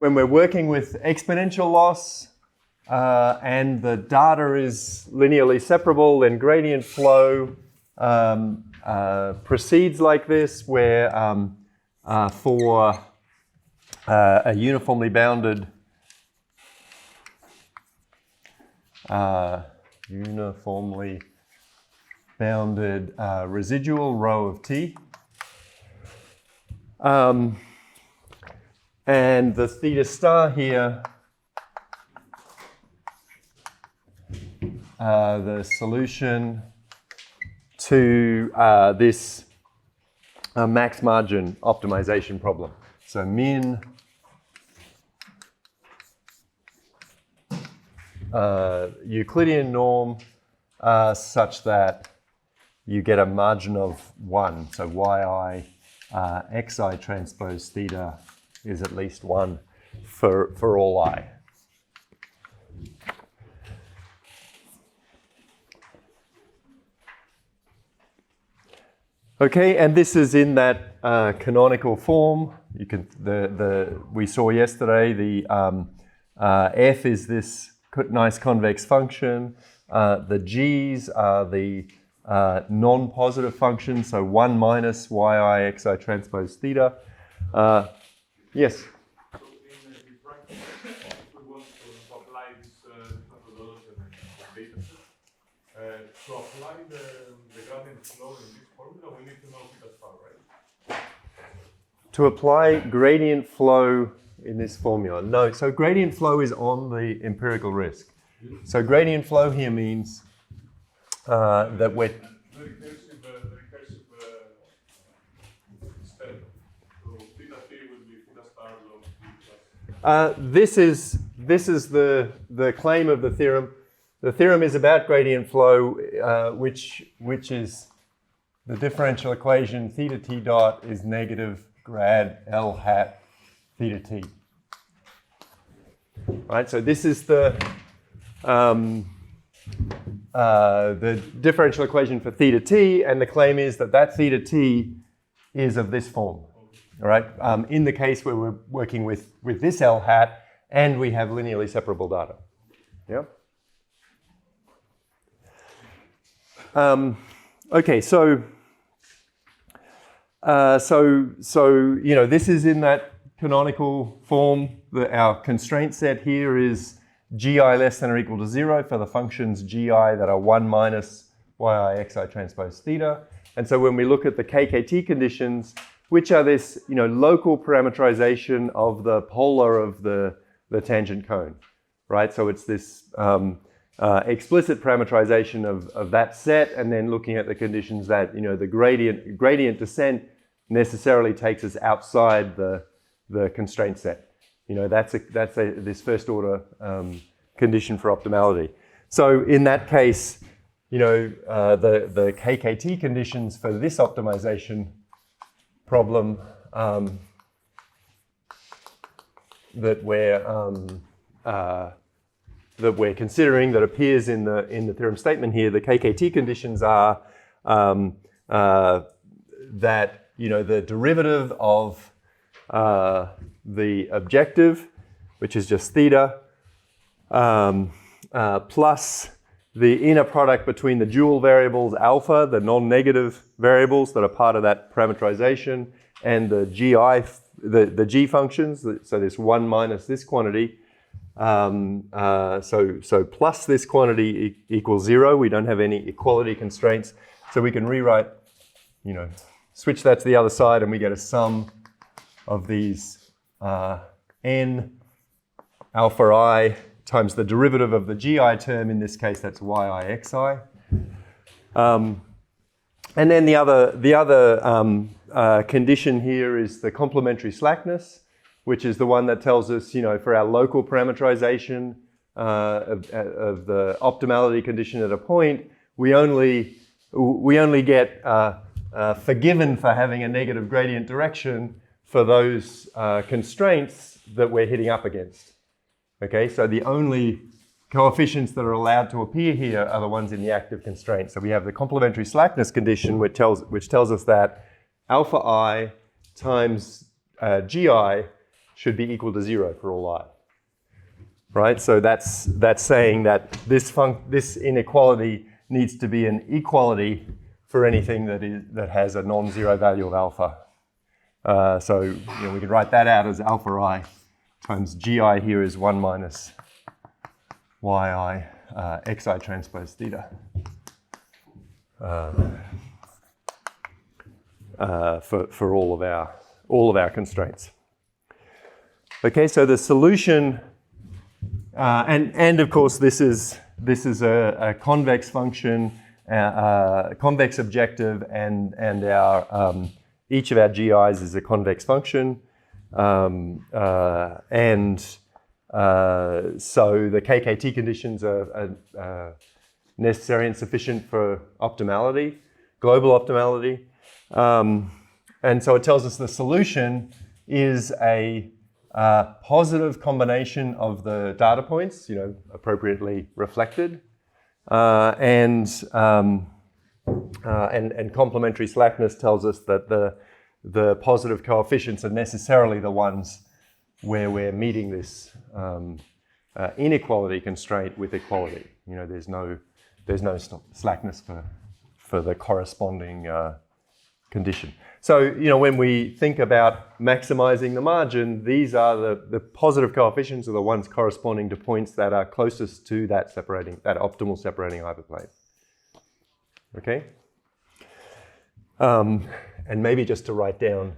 when we're working with exponential loss and the data is linearly separable, then gradient flow proceeds like this, where for a uniformly bounded residual rho of t, and the theta star here, the solution to this max margin optimization problem. So min Euclidean norm such that you get a margin of 1. So yi xi transpose theta is at least 1 for all I. Okay, and this is in that canonical form. You can we saw yesterday the f is this nice convex function. The g's are the non-positive function, so 1 minus yi xi transpose theta. Yes? So in practice, if we want to apply this methodology and data set, to apply the gradient flow in this formula, we need to know theta star, right? To apply gradient flow in this formula. No, so gradient flow is on the empirical risk. So gradient flow here means that we're... The recursive step. So theta t will be theta star log t plus. This is the claim of the theorem. The theorem is about gradient flow, which is the differential equation theta t dot is negative grad L hat theta t. Right, so this is the differential equation for theta t, and the claim is that that theta t is of this form. All right, in the case where we're working with this L hat and we have linearly separable data. Yeah. Okay, so you know, this is in that canonical form. Our constraint set here is gi less than or equal to 0 for the functions gi that are 1 minus yi xi transpose theta. And so when we look at the KKT conditions, which are this, you know, local parameterization of the polar of the tangent cone, right? So it's this explicit parameterization of that set, and then looking at the conditions that, you know, the gradient descent necessarily takes us outside the constraint set. You know, that's this first order condition for optimality. So in that case, you know, the KKT conditions for this optimization problem that we're considering, that appears in the theorem statement here, the KKT conditions are that, you know, the derivative of the objective, which is just theta, plus the inner product between the dual variables alpha, the non-negative variables that are part of that parameterization, and the the g functions, so this 1 minus this quantity. So plus this quantity equals 0. We don't have any equality constraints, so we can rewrite, you know, switch that to the other side, and we get a sum of these n alpha I times the derivative of the gi term. In this case, that's yi xi. And then the other condition here is the complementary slackness, which is the one that tells us, you know, for our local parameterization of the optimality condition at a point, we only get forgiven for having a negative gradient direction for those constraints that we're hitting up against. Okay, so the only coefficients that are allowed to appear here are the ones in the active constraint. So we have the complementary slackness condition, which tells us that alpha I times gi should be equal to 0 for all I. Right? So that's saying that this inequality needs to be an equality for anything that has a non-zero value of alpha. So we can write that out as alpha I times gi here is 1 minus yi xi transpose theta for all of our constraints. Okay, so the solution, and of course this is a convex function, convex objective, and our each of our GIs is a convex function, and so the KKT conditions are necessary and sufficient for optimality, global optimality, and so it tells us the solution is a positive combination of the data points, appropriately reflected, and complementary slackness tells us that the positive coefficients are necessarily the ones where we're meeting this inequality constraint with equality. There's no slackness for the corresponding condition. So, when we think about maximizing the margin, these are the positive coefficients are the ones corresponding to points that are closest to that optimal separating hyperplane. Okay? And maybe just to write down,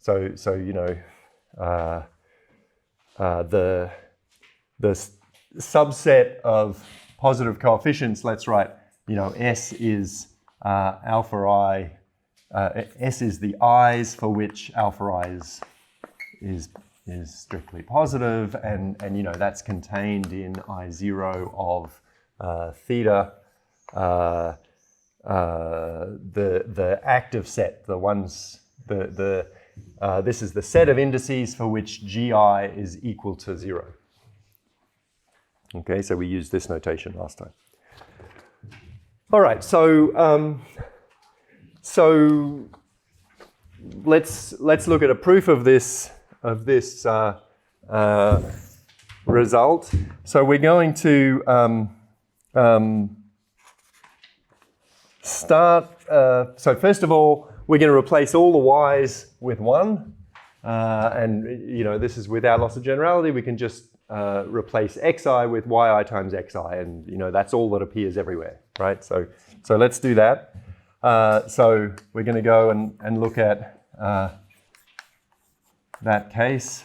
the subset of positive coefficients, let's write, S is alpha I, S is the i's for which alpha I is strictly positive, and that's contained in I0 of theta. The active set, the ones, this is the set of indices for which GI is equal to 0. Okay, so we used this notation last time. All right, so let's look at a proof of this result. So we're going to start. So first of all, we're going to replace all the y's with 1, and this is without loss of generality. We can just replace xi with yi times xi, and that's all that appears everywhere, right? So let's do that. So we're going to go and look at that case,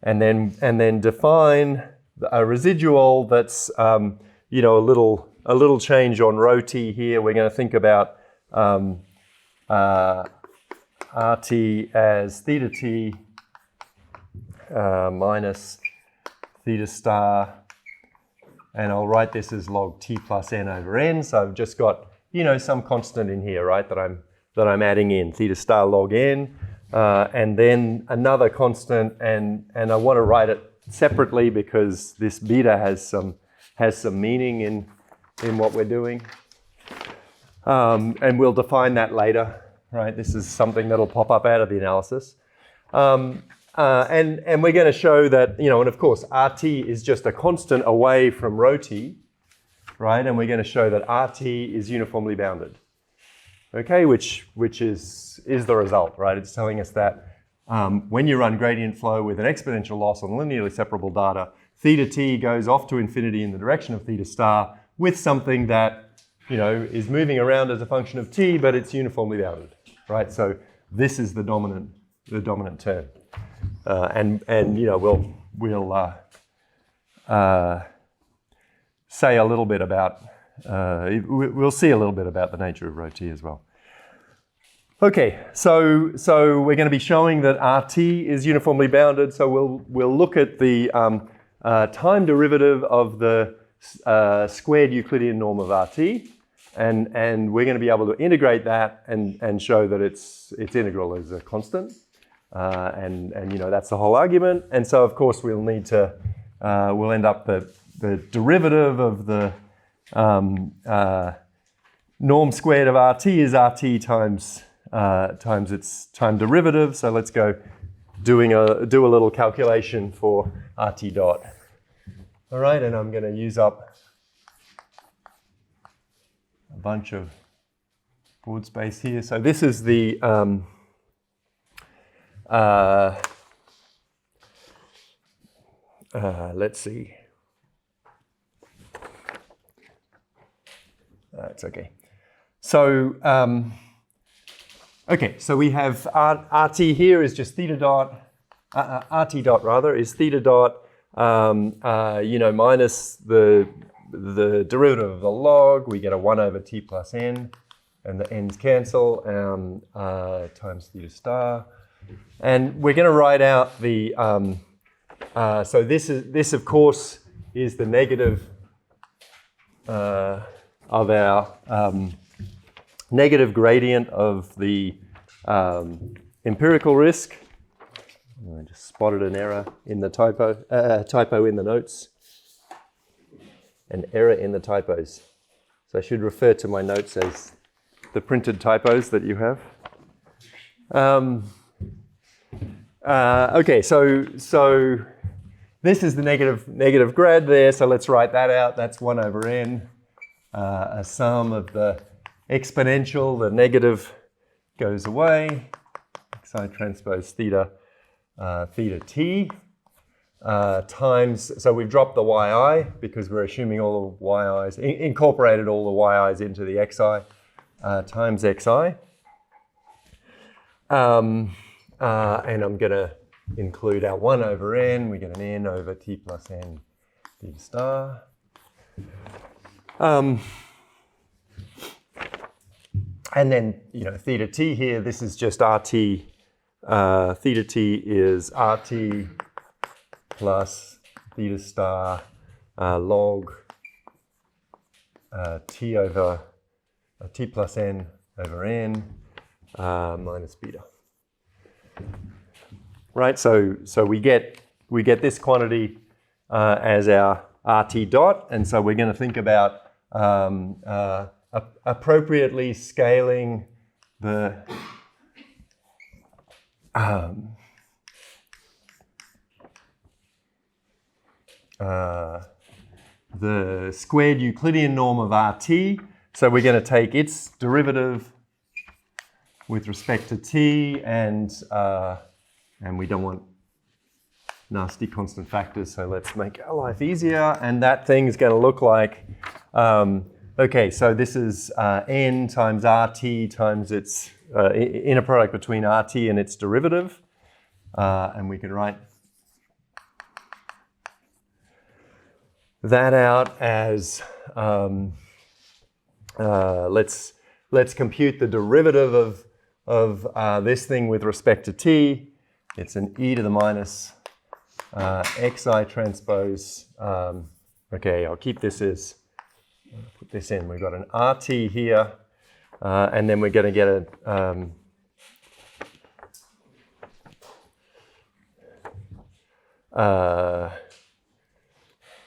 and then define a residual that's a little change on rho t here. We're going to think about RT as theta t minus theta star, and I'll write this as log t plus n over n. So I've just got some constant in here, right, that I'm adding in, theta star log n, and then another constant, and I want to write it separately because this beta has some meaning in what we're doing, and we'll define that later, right? This is something that'll pop up out of the analysis, and we're going to show that and of course RT is just a constant away from rho t, right? And we're going to show that RT is uniformly bounded, okay? Which is the result, right? It's telling us that when you run gradient flow with an exponential loss on linearly separable data, theta t goes off to infinity in the direction of theta star with something that is moving around as a function of t, but it's uniformly bounded, right? So this is the dominant term, and we'll say a little bit about we'll see a little bit about the nature of rho t as well. Okay, so we're going to be showing that RT is uniformly bounded. So we'll look at the time derivative of the squared Euclidean norm of RT, and we're going to be able to integrate that and show that its integral is a constant, and that's the whole argument. And so of course we'll need to we'll end up the derivative of the norm squared of RT is RT times its time derivative. So let's go do a little calculation for RT dot. All right, and I'm going to use up a bunch of board space here. So this is the let's see. It's okay. So okay, so we have RT here is just theta dot, RT dot rather is theta dot, minus the derivative of the log. We get a 1 over t plus n, and the n's cancel, times theta star. And we're going to write out the, so this of course is the negative of our negative gradient of the empirical risk. I just spotted an error in the typo in the notes. An error in the typos. So I should refer to my notes as the printed typos that you have. Okay, so this is the negative grad there, so let's write that out. That's 1 over n. A sum of the exponential, the negative goes away, xi transpose theta, theta t, times, so we've dropped the yi because we're assuming all the yi's, incorporated all the yi's into the xi, times xi. And I'm going to include our 1 over n, we get an n over t plus n theta star. And then, theta t here, this is just RT. Theta t is RT plus theta star log t over t plus n over n minus beta. Right, so we get this quantity as our RT dot, and so we're going to think about appropriately scaling the squared Euclidean norm of RT. So we're going to take its derivative with respect to t, and we don't want nasty constant factors, so let's make our life easier. And that thing is going to look like, okay, so this is n times RT times its inner product between RT and its derivative. And we can write that out as, let's compute the derivative of this thing with respect to t. It's an e to the minus xi transpose. Okay, I'll keep this as, put this in. We've got an RT here, and then we're going to get a,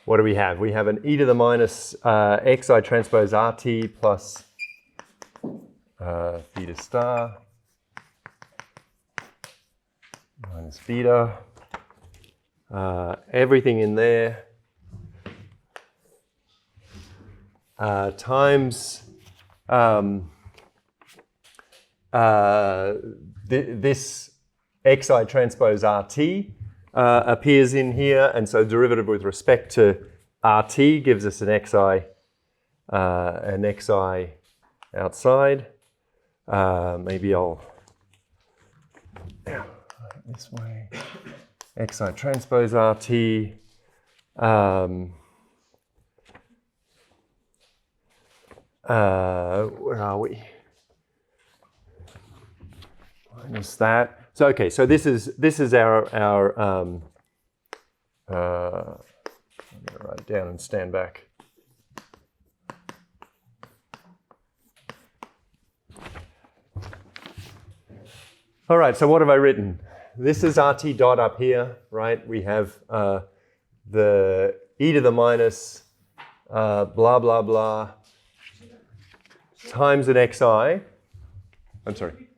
what do we have? We have an e to the minus xi transpose RT plus theta star minus beta. Everything in there times this xi transpose RT appears in here, and so derivative with respect to RT gives us an xi outside. Maybe I'll this way. Xi transpose RT. Where are we? Minus that. So okay, so this is our I'm gonna write it down and stand back. All right, so what have I written? This is RT dot up here, right? We have the e to the minus blah, blah, blah times an xi. I'm sorry.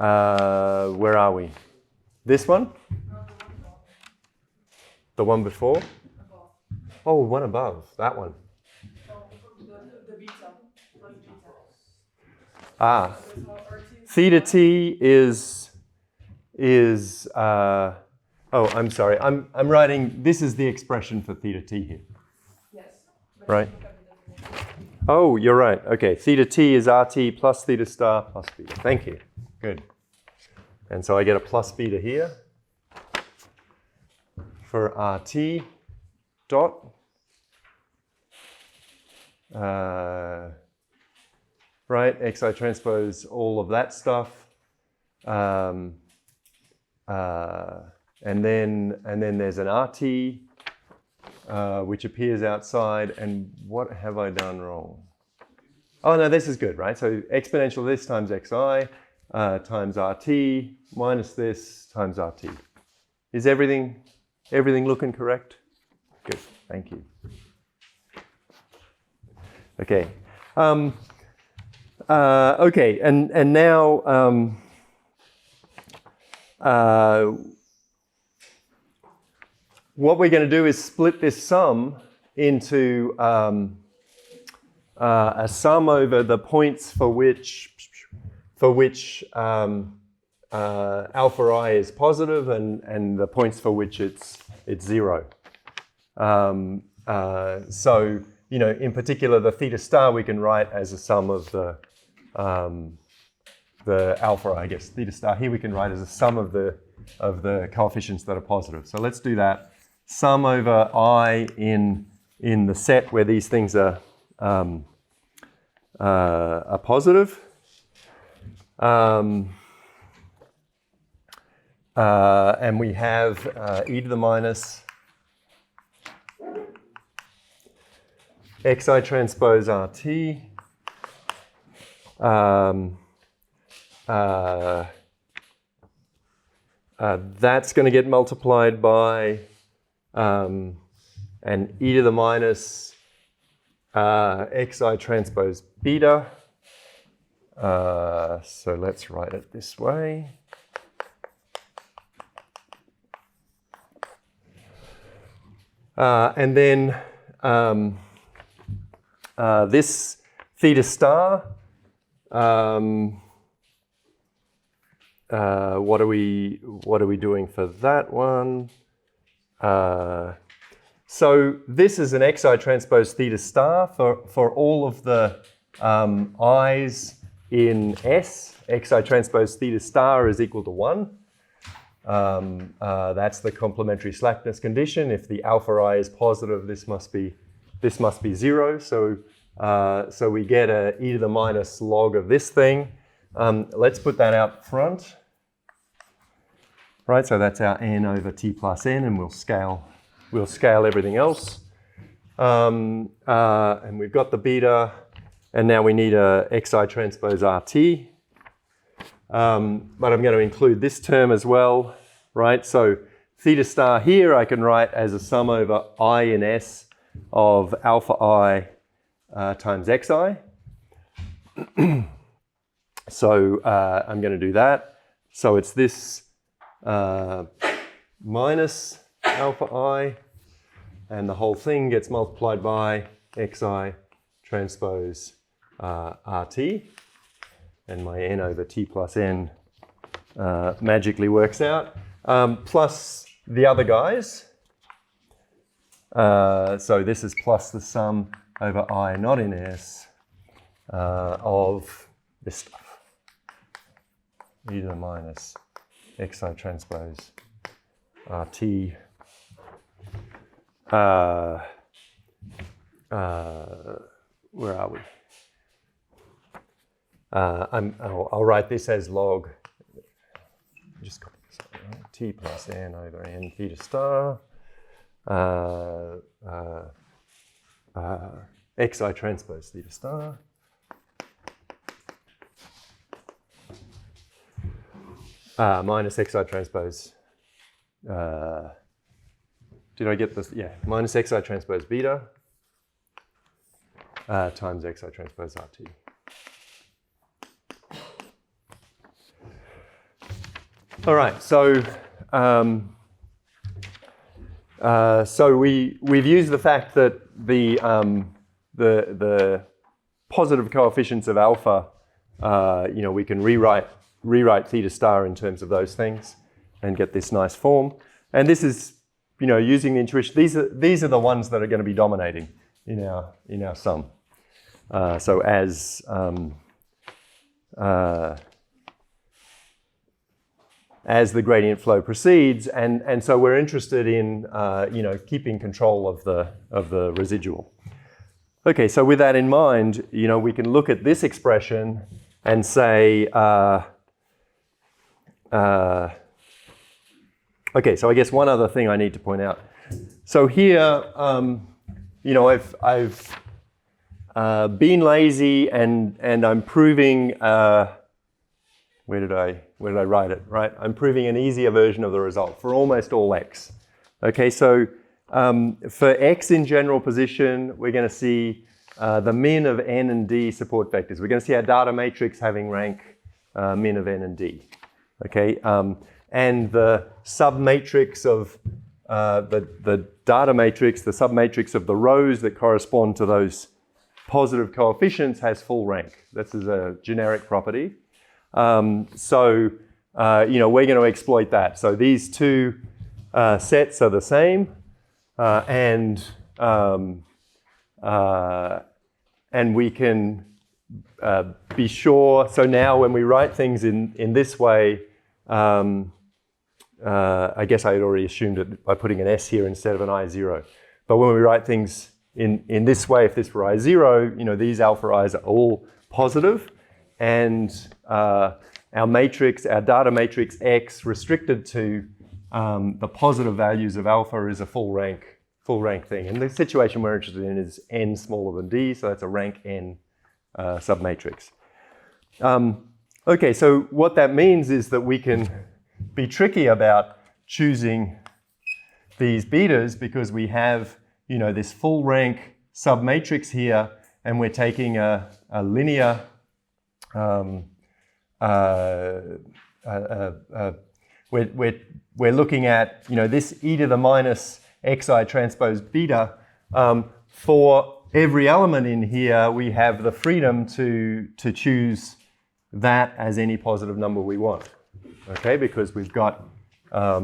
Where are we? This one? The one before? Oh, one above. That one. The beta. Ah. Theta t is oh, I'm sorry. I'm writing, this is the expression for theta t here. Yes. Right. Oh, you're right. Okay. Theta t is RT plus theta star plus beta. Thank you. Good. And so I get a plus beta here for RT dot. Right, xi transpose all of that stuff, and then there's an RT which appears outside. And what have I done wrong? Oh no, this is good, right? So exponential this times xi times RT minus this times RT. Is everything looking correct? Good, thank you. Okay. Okay, and now what we're going to do is split this sum into a sum over the points for which alpha I is positive and the points for which it's 0. So, you know, in particular, the theta star we can write as a sum of the alpha, I guess. Theta star here we can write as a sum of the coefficients that are positive. So let's do that. Sum over I in the set where these things are positive. And we have e to the minus xi transpose RT. That's going to get multiplied by an e to the minus xi transpose beta. So let's write it this way. And then this theta star, what are we doing for that one? So this is an xi transpose theta star for all of the i's in S. Xi transpose theta star is equal to 1. That's the complementary slackness condition. If the alpha I is positive, this must be 0. So we get a e to the minus log of this thing. Let's put that out front. Right, so that's our n over t plus n, and we'll scale everything else. And we've got the beta, and now we need a xi transpose RT. But I'm going to include this term as well, right? So theta star here I can write as a sum over I in S of alpha I times xi. So I'm going to do that. So it's this minus alpha I, and the whole thing gets multiplied by xi transpose RT. And my n over t plus n magically works out, plus the other guys. So this is plus the sum over I not in S of this stuff, e to the minus xi transpose RT. Where are we? I'll write this as log, just copy this out, right? T plus n over n theta star xi transpose theta star minus xi transpose, did I get this? Yeah, minus xi transpose beta times xi transpose RT. All right, so we've used the fact that the positive coefficients of alpha, we can rewrite theta star in terms of those things and get this nice form. And this is, using the intuition. These are the ones that are going to be dominating in our sum. So as the gradient flow proceeds, and so we're interested in keeping control of the residual. Okay, so with that in mind, we can look at this expression and say, okay, so I guess one other thing I need to point out. So here, I've been lazy and I'm proving. Where did I write it? Right, I'm proving an easier version of the result for almost all x. Okay, so for x in general position, we're going to see the min of n and d support vectors. We're going to see our data matrix having rank min of n and d. Okay, and the submatrix of the data matrix, the submatrix of the rows that correspond to those positive coefficients has full rank. This is a generic property. So we're going to exploit that. So these two sets are the same, and we can be sure. So now when we write things in this way, I guess I had already assumed it by putting an S here instead of an I0. But when we write things in this way, if this were I0, these alpha i's are all positive. And our matrix, our data matrix X, restricted to the positive values of alpha, is a full rank thing. And the situation we're interested in is n smaller than d, so that's a rank n submatrix. Okay, so what that means is that we can be tricky about choosing these betas because we have, this full rank submatrix here, and we're taking a linear. We're looking at this e to the minus xi transpose beta. For every element in here, we have the freedom to choose that as any positive number we want. Okay, because we've got a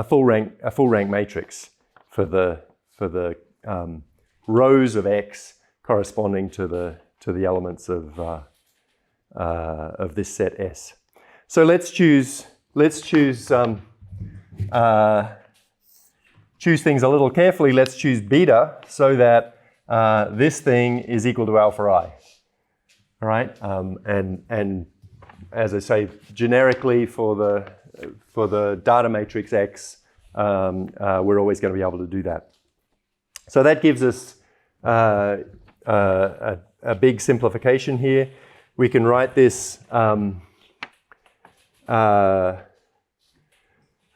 full rank matrix for the rows of x corresponding to the elements of this set S. So let's choose things a little carefully. Let's choose beta so that this thing is equal to alpha I. All right, and as I say, generically for the data matrix X, we're always going to be able to do that. So that gives us a big simplification here. We can write this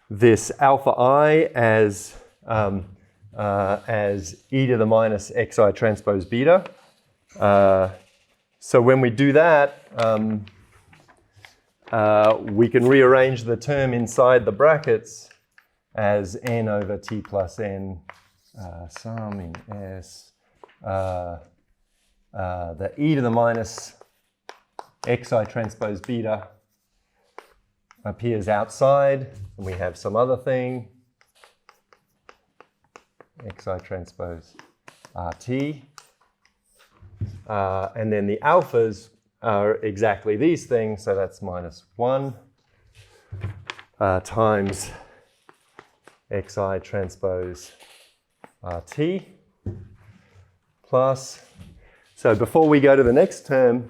this alpha I as e to the minus xi transpose beta. So when we do that, we can rearrange the term inside the brackets as n over t plus n sum in S. The e to the minus xi transpose beta appears outside, and we have some other thing, xi transpose RT. And then the alphas are exactly these things, so that's minus 1 times xi transpose RT plus. So before we go to the next term,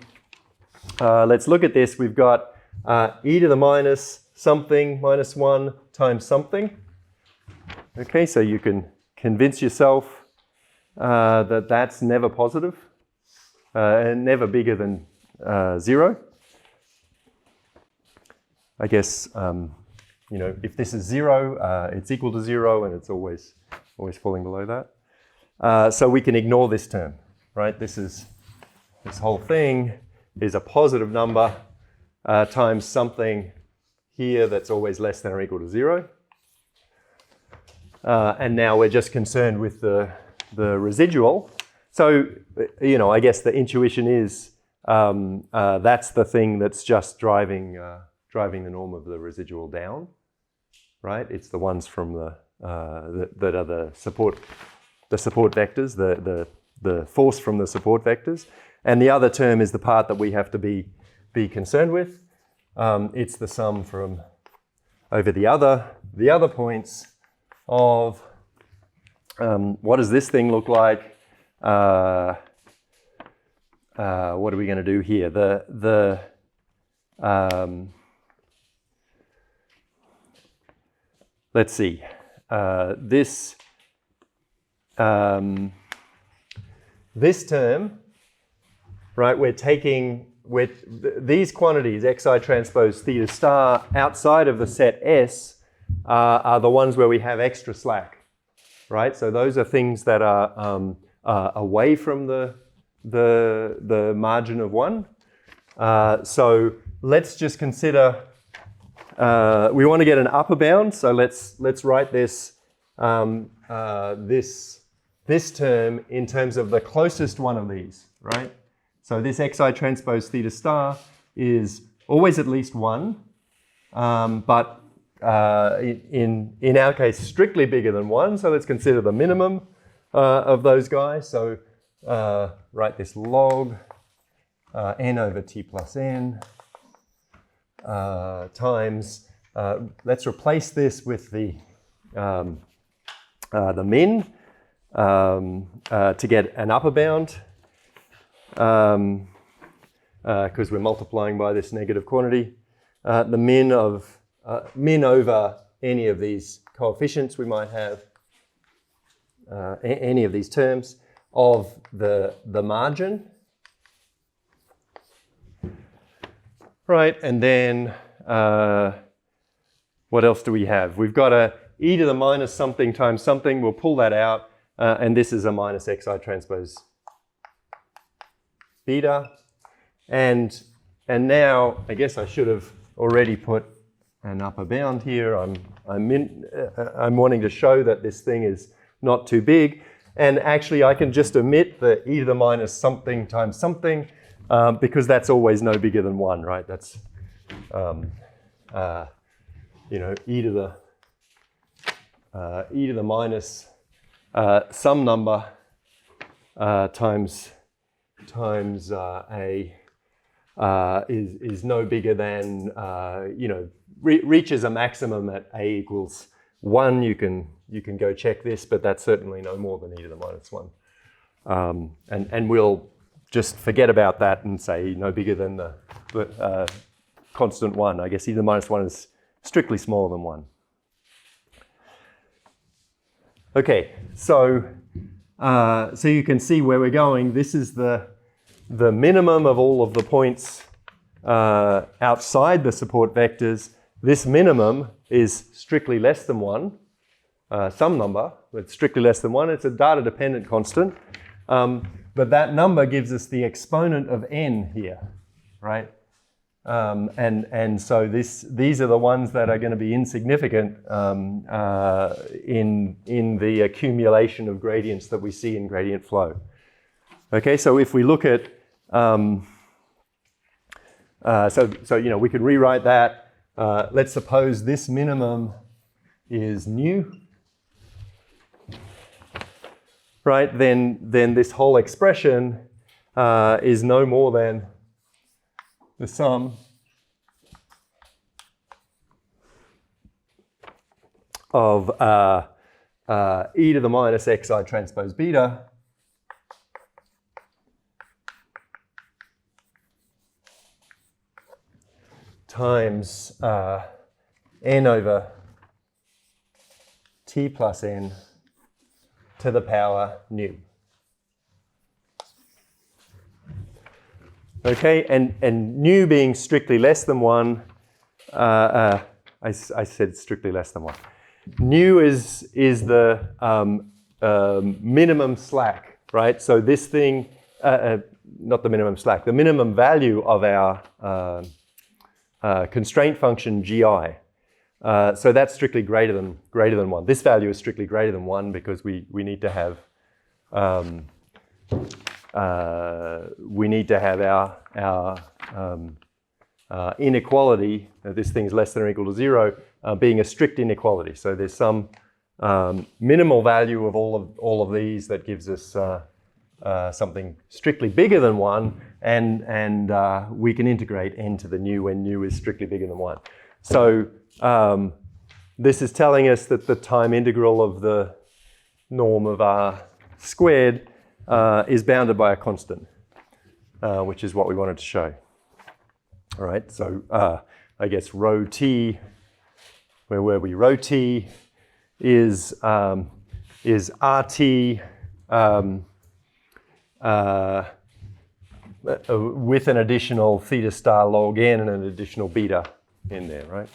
let's look at this. We've got e to the minus something minus 1 times something. Okay, so you can convince yourself that that's never positive and never bigger than 0. I guess, if this is 0, it's equal to 0, and it's always falling below that. So we can ignore this term, right? This whole thing is a positive number times something here that's always less than or equal to 0. And now we're just concerned with the residual. So, you know, I guess the intuition is that's the thing that's just driving the norm of the residual down, right? It's the ones from that are the support vectors, the force from the support vectors. And the other term is the part that we have to be concerned with. It's the sum from over the other points of what does this thing look like? What are we going to do here? Let's see. This term, right? We're taking these quantities xi transpose theta star outside of the set S are the ones where we have extra slack, right? So those are things that are away from the margin of 1. So let's just consider, we want to get an upper bound, so let's write this this term in terms of the closest one of these, right? So this xi transpose theta star is always at least 1, but in our case, strictly bigger than 1. So let's consider the minimum of those guys. So write this log n over t plus n times, let's replace this with the min to get an upper bound, because we're multiplying by this negative quantity. The min over any of these coefficients we might have, any of these terms of the margin. Right, and then what else do we have? We've got a e to the minus something times something. We'll pull that out, and this is a minus xi transpose beta. And now, I guess I should have already put an upper bound here. I'm wanting to show that this thing is not too big. And actually, I can just omit the e to the minus something times something, because that's always no bigger than 1, right? That's, you know, e to the minus some number times a is no bigger than, you know, reaches a maximum at a equals 1. You can go check this, but that's certainly no more than e to the minus 1. And we'll just forget about that and say no bigger than the constant 1. I guess e to the minus 1 is strictly smaller than 1. Okay, so you can see where we're going. This is the minimum of all of the points outside the support vectors. This minimum is strictly less than 1, some number, but strictly less than 1. It's a data-dependent constant. But that number gives us the exponent of n here, right? And so these are the ones that are going to be insignificant in the accumulation of gradients that we see in gradient flow. Okay, so if we look at, so you know, we could rewrite that. Let's suppose this minimum is nu. Right, then this whole expression is no more than the sum of e to the minus xi transpose beta times n over t plus n to the power nu. Okay, and nu being strictly less than 1, I said strictly less than 1. Nu is the minimum slack, right? So this thing not the minimum slack, the minimum value of our constraint function gi. So that's strictly greater than 1. This value is strictly greater than 1 because we need to have our inequality, this thing's less than or equal to 0, being a strict inequality. So there's some minimal value of all of these that gives us something strictly bigger than 1, and we can integrate n to the nu when nu is strictly bigger than 1. So this is telling us that the time integral of the norm of r squared is bounded by a constant, which is what we wanted to show. All right, so I guess rho t, where were we? Rho t is RT with an additional theta star log n and an additional beta in there, right?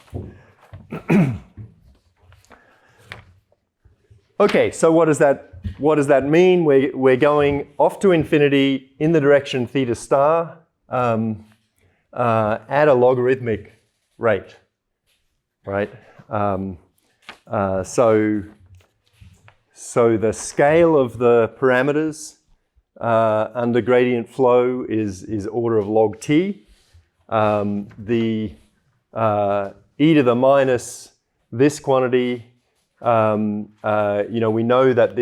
Okay, so what does that mean? We're going off to infinity in the direction theta star at a logarithmic rate, right? So the scale of the parameters under gradient flow is order of log t. The e to the minus this quantity, we know that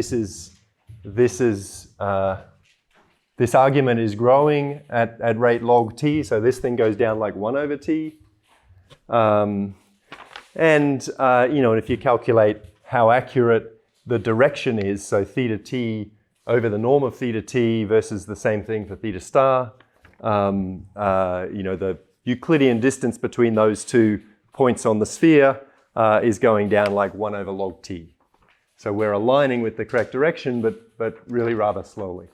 this argument is growing at rate log t, so this thing goes down like 1 over t. And if you calculate how accurate the direction is, so theta t over the norm of theta t versus the same thing for theta star, the Euclidean distance between those two points on the sphere is going down like 1 over log t. So we're aligning with the correct direction, but really rather slowly.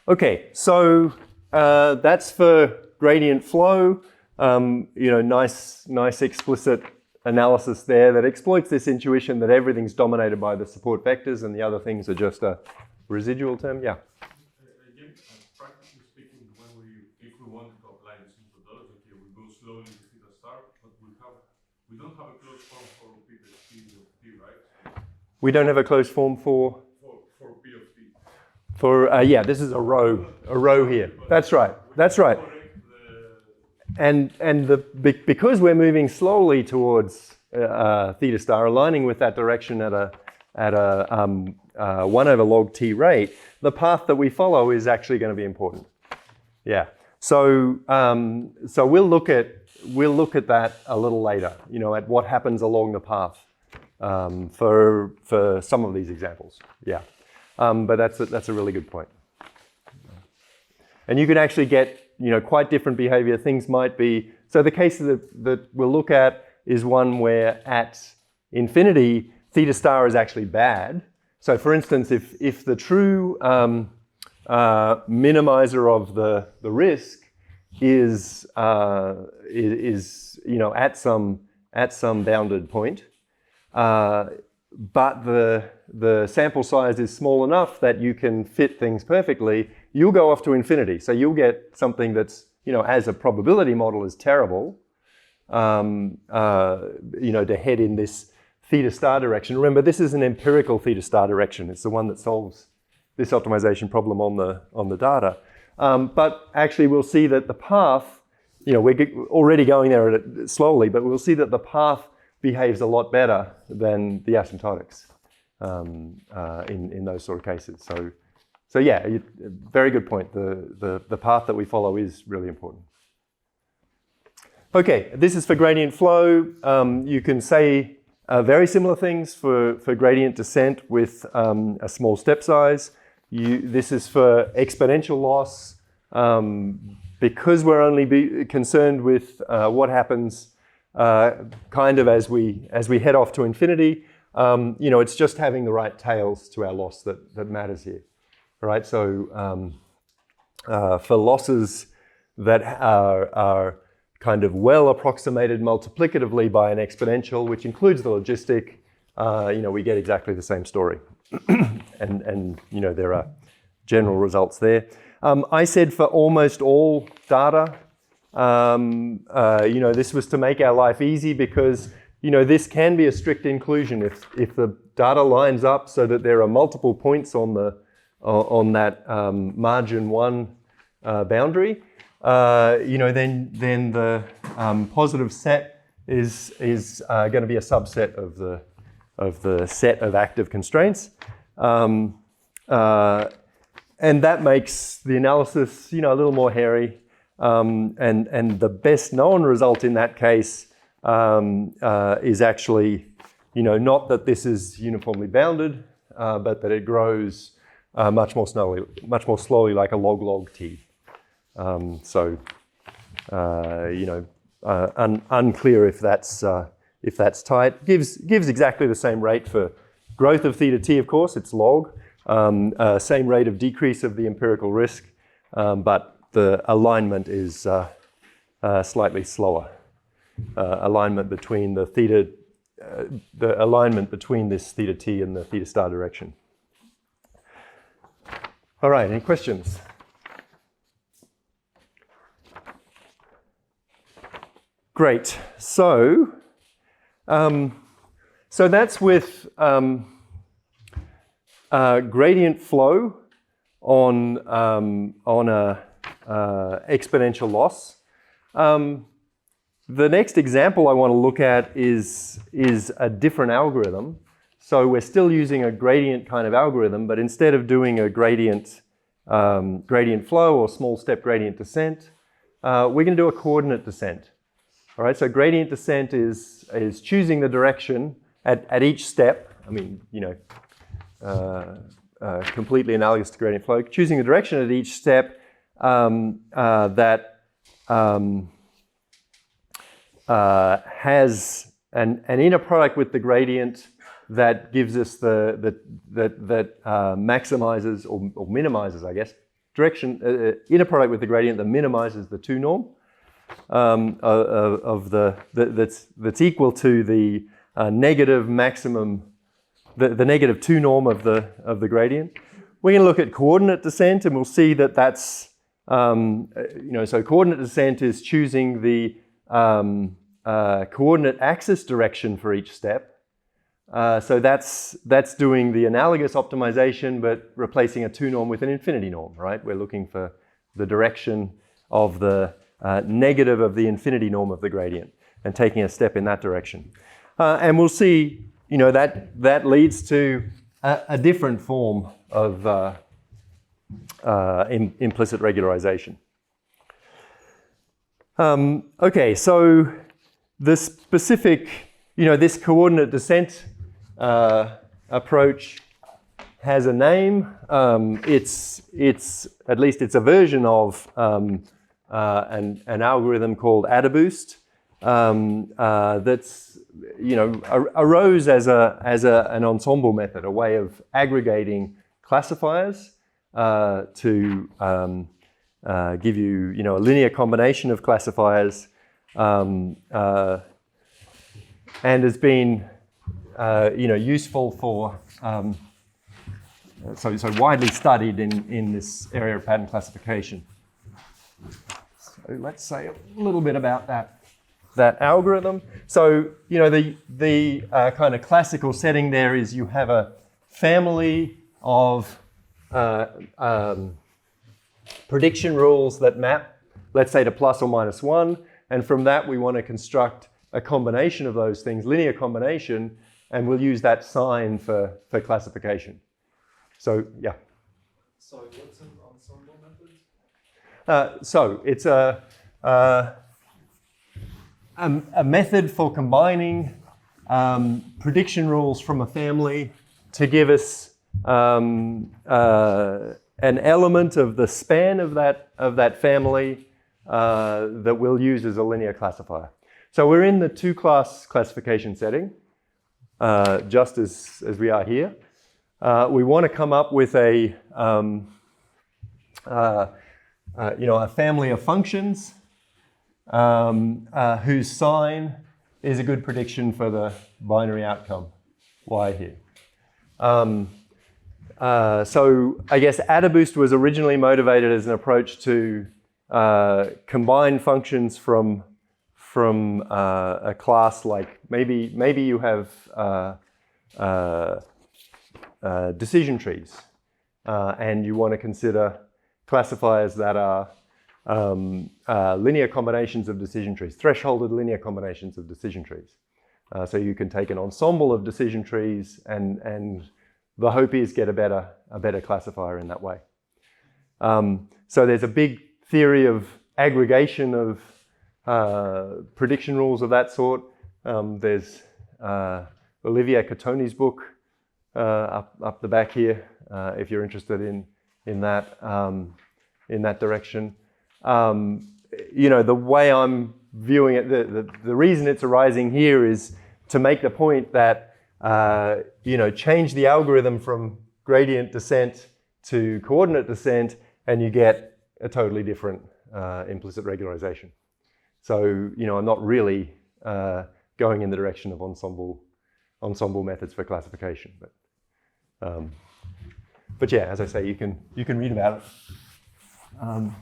Okay, so that's for gradient flow. Nice explicit analysis there that exploits this intuition that everything's dominated by the support vectors and the other things are just a residual term. Yeah. Again, practically speaking, if we wanted to apply this methodology, we go slowly to theta star, but we don't have a closed form for P of t, right? We don't have a closed form for P of t. This is a row here. That's right. And because we're moving slowly towards theta star, aligning with that direction at a 1 over log t rate, the path that we follow is actually going to be important. Yeah. So we'll look at that a little later. At what happens along the path for some of these examples. Yeah. But that's a really good point. And you can actually get quite different behavior. Things might be, so the case that we'll look at is one where at infinity, theta star is actually bad. So for instance, if the true minimizer of the risk is at some bounded point, but the sample size is small enough that you can fit things perfectly, you'll go off to infinity. So you'll get something that's, as a probability model is terrible, to head in this theta star direction. Remember, this is an empirical theta star direction. It's the one that solves this optimization problem on the data. But actually, we'll see that the path, we're already going there slowly, but we'll see that the path behaves a lot better than the asymptotics in those sort of cases. So yeah, very good point. The path that we follow is really important. Okay, this is for gradient flow. You can say very similar things for gradient descent with a small step size. This is for exponential loss. Because we're only concerned with what happens kind of as we head off to infinity, it's just having the right tails to our loss that matters here. All right, so for losses that are kind of well approximated multiplicatively by an exponential, which includes the logistic, we get exactly the same story. and you know, there are general results there. I said for almost all data, you know, this was to make our life easy because, you know, this can be a strict inclusion if the data lines up so that there are multiple points on the that margin 1 boundary. You know, then the positive set is going to be a subset of the set of active constraints, and that makes the analysis, you know, a little more hairy. And the best known result in that case is actually, you know, not that this is uniformly bounded, but that it grows much more slowly, like a log t. So, you know, unclear if that's tight. Gives exactly the same rate for growth of theta t. Of course, it's log. Same rate of decrease of the empirical risk, but the alignment is slightly slower. Alignment between the alignment between this theta t and the theta star direction. All right, any questions? Great. So, so that's with gradient flow on a exponential loss. The next example I want to look at is a different algorithm. So we're still using a gradient kind of algorithm, but instead of doing a gradient flow or small step gradient descent, we're going to do a coordinate descent. All right, so gradient descent is choosing the direction at each step. I mean, you know, completely analogous to gradient flow. Choosing the direction at each step that has an inner product with the gradient that gives us that maximizes or minimizes, I guess, direction inner product with the gradient that minimizes the 2 norm that's equal to the negative maximum, the negative 2 norm of the gradient. We're going to look at coordinate descent, and we'll see that that's you know, so coordinate descent is choosing the coordinate axis direction for each step. So that's doing the analogous optimization, but replacing a 2 norm with an infinity norm, right? We're looking for the direction of the negative of the infinity norm of the gradient and taking a step in that direction. And we'll see, you know, that leads to a different form of implicit regularization. Okay, so the specific, you know, this coordinate descent approach has a name. It's at least it's a version of an algorithm called AdaBoost that's, you know, arose as an ensemble method, a way of aggregating classifiers to give you, you know, a linear combination of classifiers, and has been, you know, useful for so widely studied in this area of pattern classification. So let's say a little bit about that algorithm. So, you know, the kind of classical setting there is you have a family of prediction rules that map, let's say, to plus or minus 1, and from that we want to construct a combination of those things, linear combination, and we'll use that sign for classification. So, yeah. So what's an ensemble method? So it's a method for combining prediction rules from a family to give us an element of the span of that family that we'll use as a linear classifier. So we're in the 2-class classification setting, just as we are here. We want to come up with a you know, a family of functions whose sign is a good prediction for the binary outcome y here. So I guess AdaBoost was originally motivated as an approach to combine functions from a class, like maybe you have decision trees, and you want to consider classifiers that are linear combinations of decision trees, thresholded linear combinations of decision trees. So you can take an ensemble of decision trees, and the hope is get a better classifier in that way. So there's a big theory of aggregation of prediction rules of that sort. There's Olivier Catoni's book up the back here, if you're interested in that direction. The way I'm viewing it, the reason it's arising here is to make the point that change the algorithm from gradient descent to coordinate descent, and you get a totally different implicit regularization. So I'm not really going in the direction of ensemble methods for classification, but yeah, as I say, you can read about it.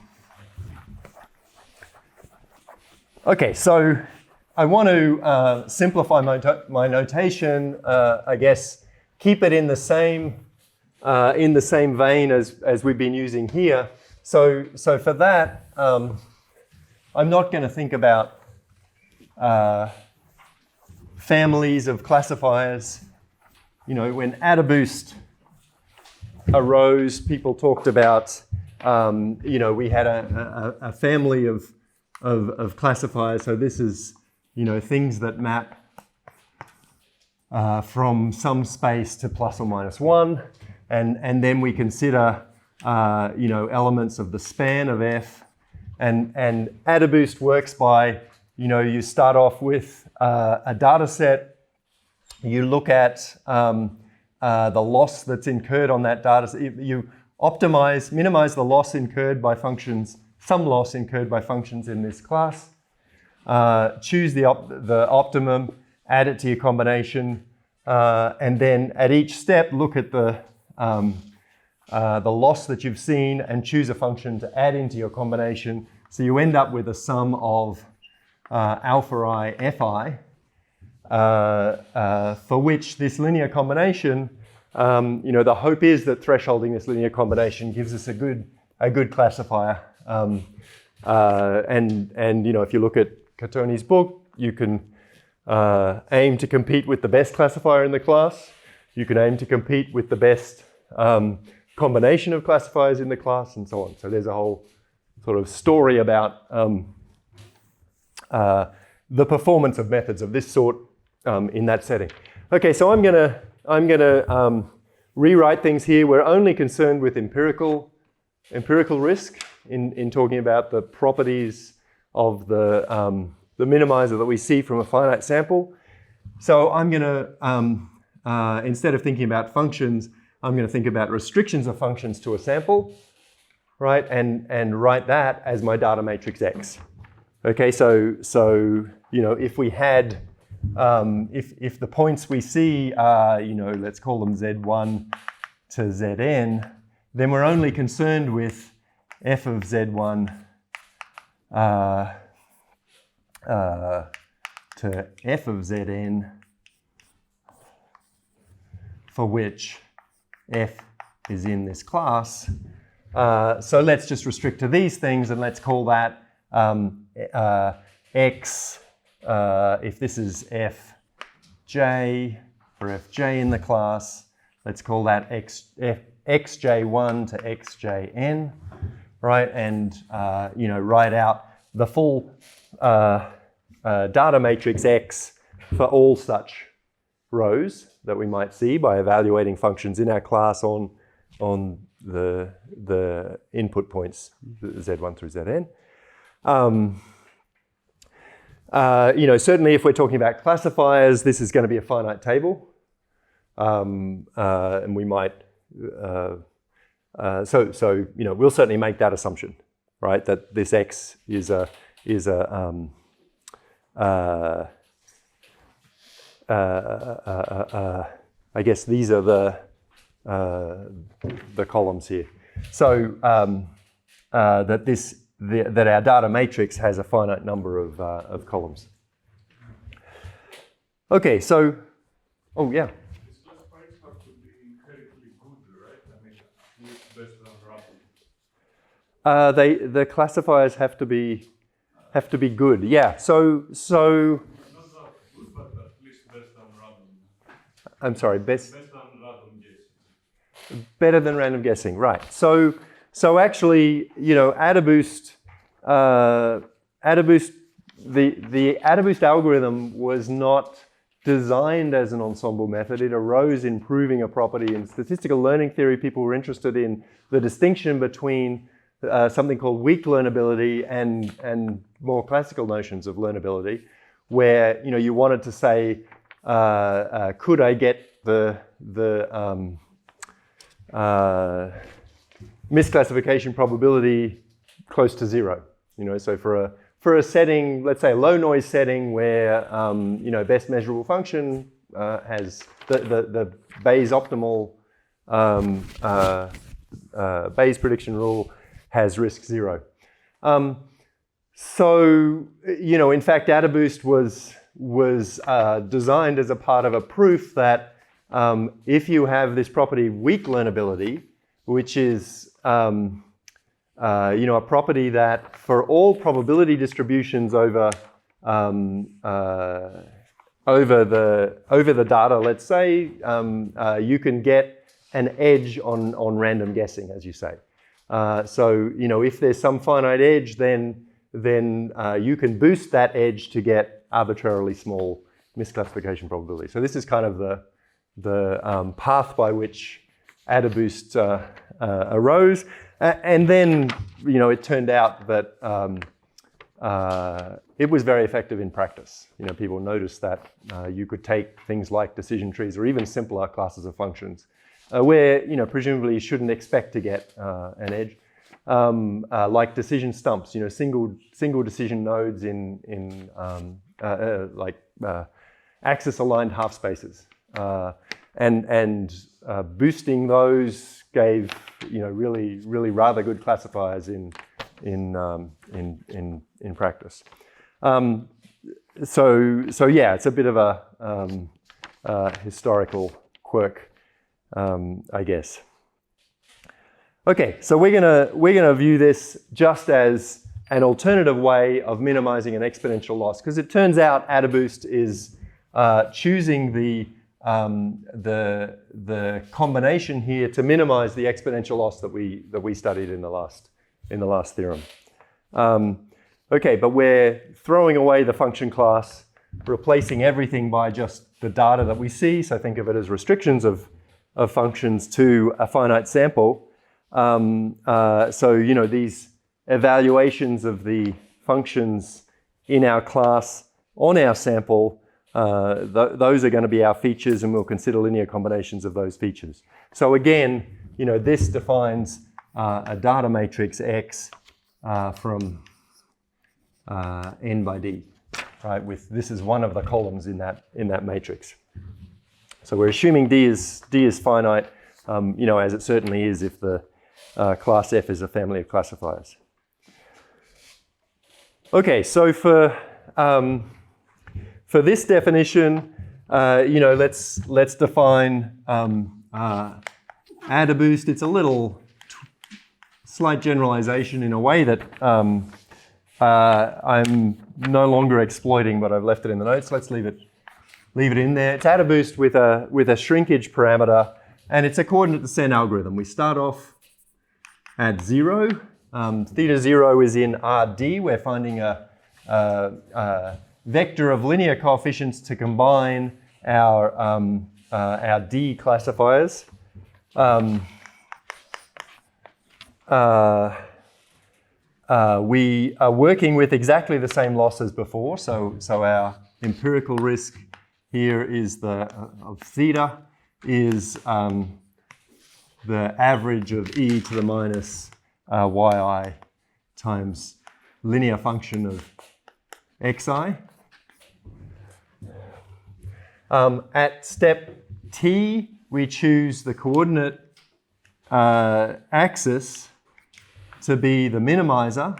Okay, so I want to simplify my notation. I guess keep it in the same vein as we've been using here. So for that, I'm not going to think about families of classifiers. When AdaBoost arose, people talked about we had a family of classifiers. So this is things that map from some space to plus or minus 1, and then we consider elements of the span of F, and AdaBoost works by you start off with a data set, you look at the loss that's incurred on that data set, you minimize the loss incurred by functions, some loss incurred by functions in this class, choose the optimum, add it to your combination, and then at each step look at the loss that you've seen and choose a function to add into your combination. So you end up with a sum of alpha I fi, for which this linear combination, the hope is that thresholding this linear combination gives us a good classifier. And if you look at Catoni's book, you can aim to compete with the best classifier in the class. You can aim to compete with the best combination of classifiers in the class, and so on. So there's a whole sort of story about the performance of methods of this sort in that setting. Okay, so I'm gonna rewrite things here. We're only concerned with empirical risk in talking about the properties of the minimizer that we see from a finite sample. So I'm gonna instead of thinking about functions, I'm going to think about restrictions of functions to a sample, right? And write that as my data matrix X. Okay, so if we had, if the points we see are, let's call them Z1 to Zn, then we're only concerned with f of Z1 to f of Zn, for which F is in this class. So let's just restrict to these things, and let's call that X, if this is Fj, for Fj in the class, let's call that xj1 to xjn, right? And write out the full data matrix X for all such rows that we might see by evaluating functions in our class on the input points, Z1 through Zn. Certainly if we're talking about classifiers, this is going to be a finite table. And we might, we'll certainly make that assumption, right? That this X is a I guess these are the columns here. So that our data matrix has a finite number of columns. Okay, so, oh yeah. These classifiers have to be inherently good, right? I mean, at least best than random. The classifiers have to be good. Yeah. So Not that good, but at least best than random. I'm sorry. Best than random guessing. Better than random guessing, right? So actually, you know, AdaBoost, the AdaBoost algorithm was not designed as an ensemble method. It arose in proving a property. In statistical learning theory, people were interested in the distinction between something called weak learnability and more classical notions of learnability, where, you know, you wanted to say, could I get the misclassification probability close to zero? You know, so for a setting, let's say a low noise setting where, you know, best measurable function has the Bayes optimal Bayes prediction rule has risk zero. So, you know, in fact, AdaBoost was designed as a part of a proof that if you have this property weak learnability, which is you know, a property that for all probability distributions over the data, let's say, you can get an edge on random guessing, as you say. So, you know, if there's some finite edge, then you can boost that edge to get arbitrarily small misclassification probability. So this is kind of the path by which AdaBoost arose. And then, you know, it turned out that it was very effective in practice. You know, people noticed that you could take things like decision trees or even simpler classes of functions where, you know, presumably you shouldn't expect to get an edge, like decision stumps, you know, single decision nodes in like axis-aligned half spaces. And boosting those gave, you know, really rather good classifiers in practice. So yeah, it's a bit of a historical quirk, I guess. Okay, so we're gonna view this just as an alternative way of minimizing an exponential loss, because it turns out AdaBoost is choosing the combination here to minimize the exponential loss that we studied in the last theorem. Okay, but we're throwing away the function class, replacing everything by just the data that we see. So think of it as restrictions of functions to a finite sample. So, you know, these evaluations of the functions in our class on our sample, those are going to be our features, and we'll consider linear combinations of those features. So again, you know, this defines a data matrix X from n by d, right? This is one of the columns in that matrix. So we're assuming d is finite, you know, as it certainly is if the class F is a family of classifiers. Okay, so for this definition, you know, let's define AdaBoost. It's a little slight generalization in a way that I'm no longer exploiting, but I've left it in the notes. Let's leave it in there. It's AdaBoost with a shrinkage parameter, and it's a coordinate descent algorithm. We start off at 0. Theta 0 is in Rd. We're finding a vector of linear coefficients to combine our D classifiers. We are working with exactly the same loss as before. So our empirical risk here is of theta is the average of e to the minus yi times linear function of xi. At step t, we choose the coordinate axis to be the minimizer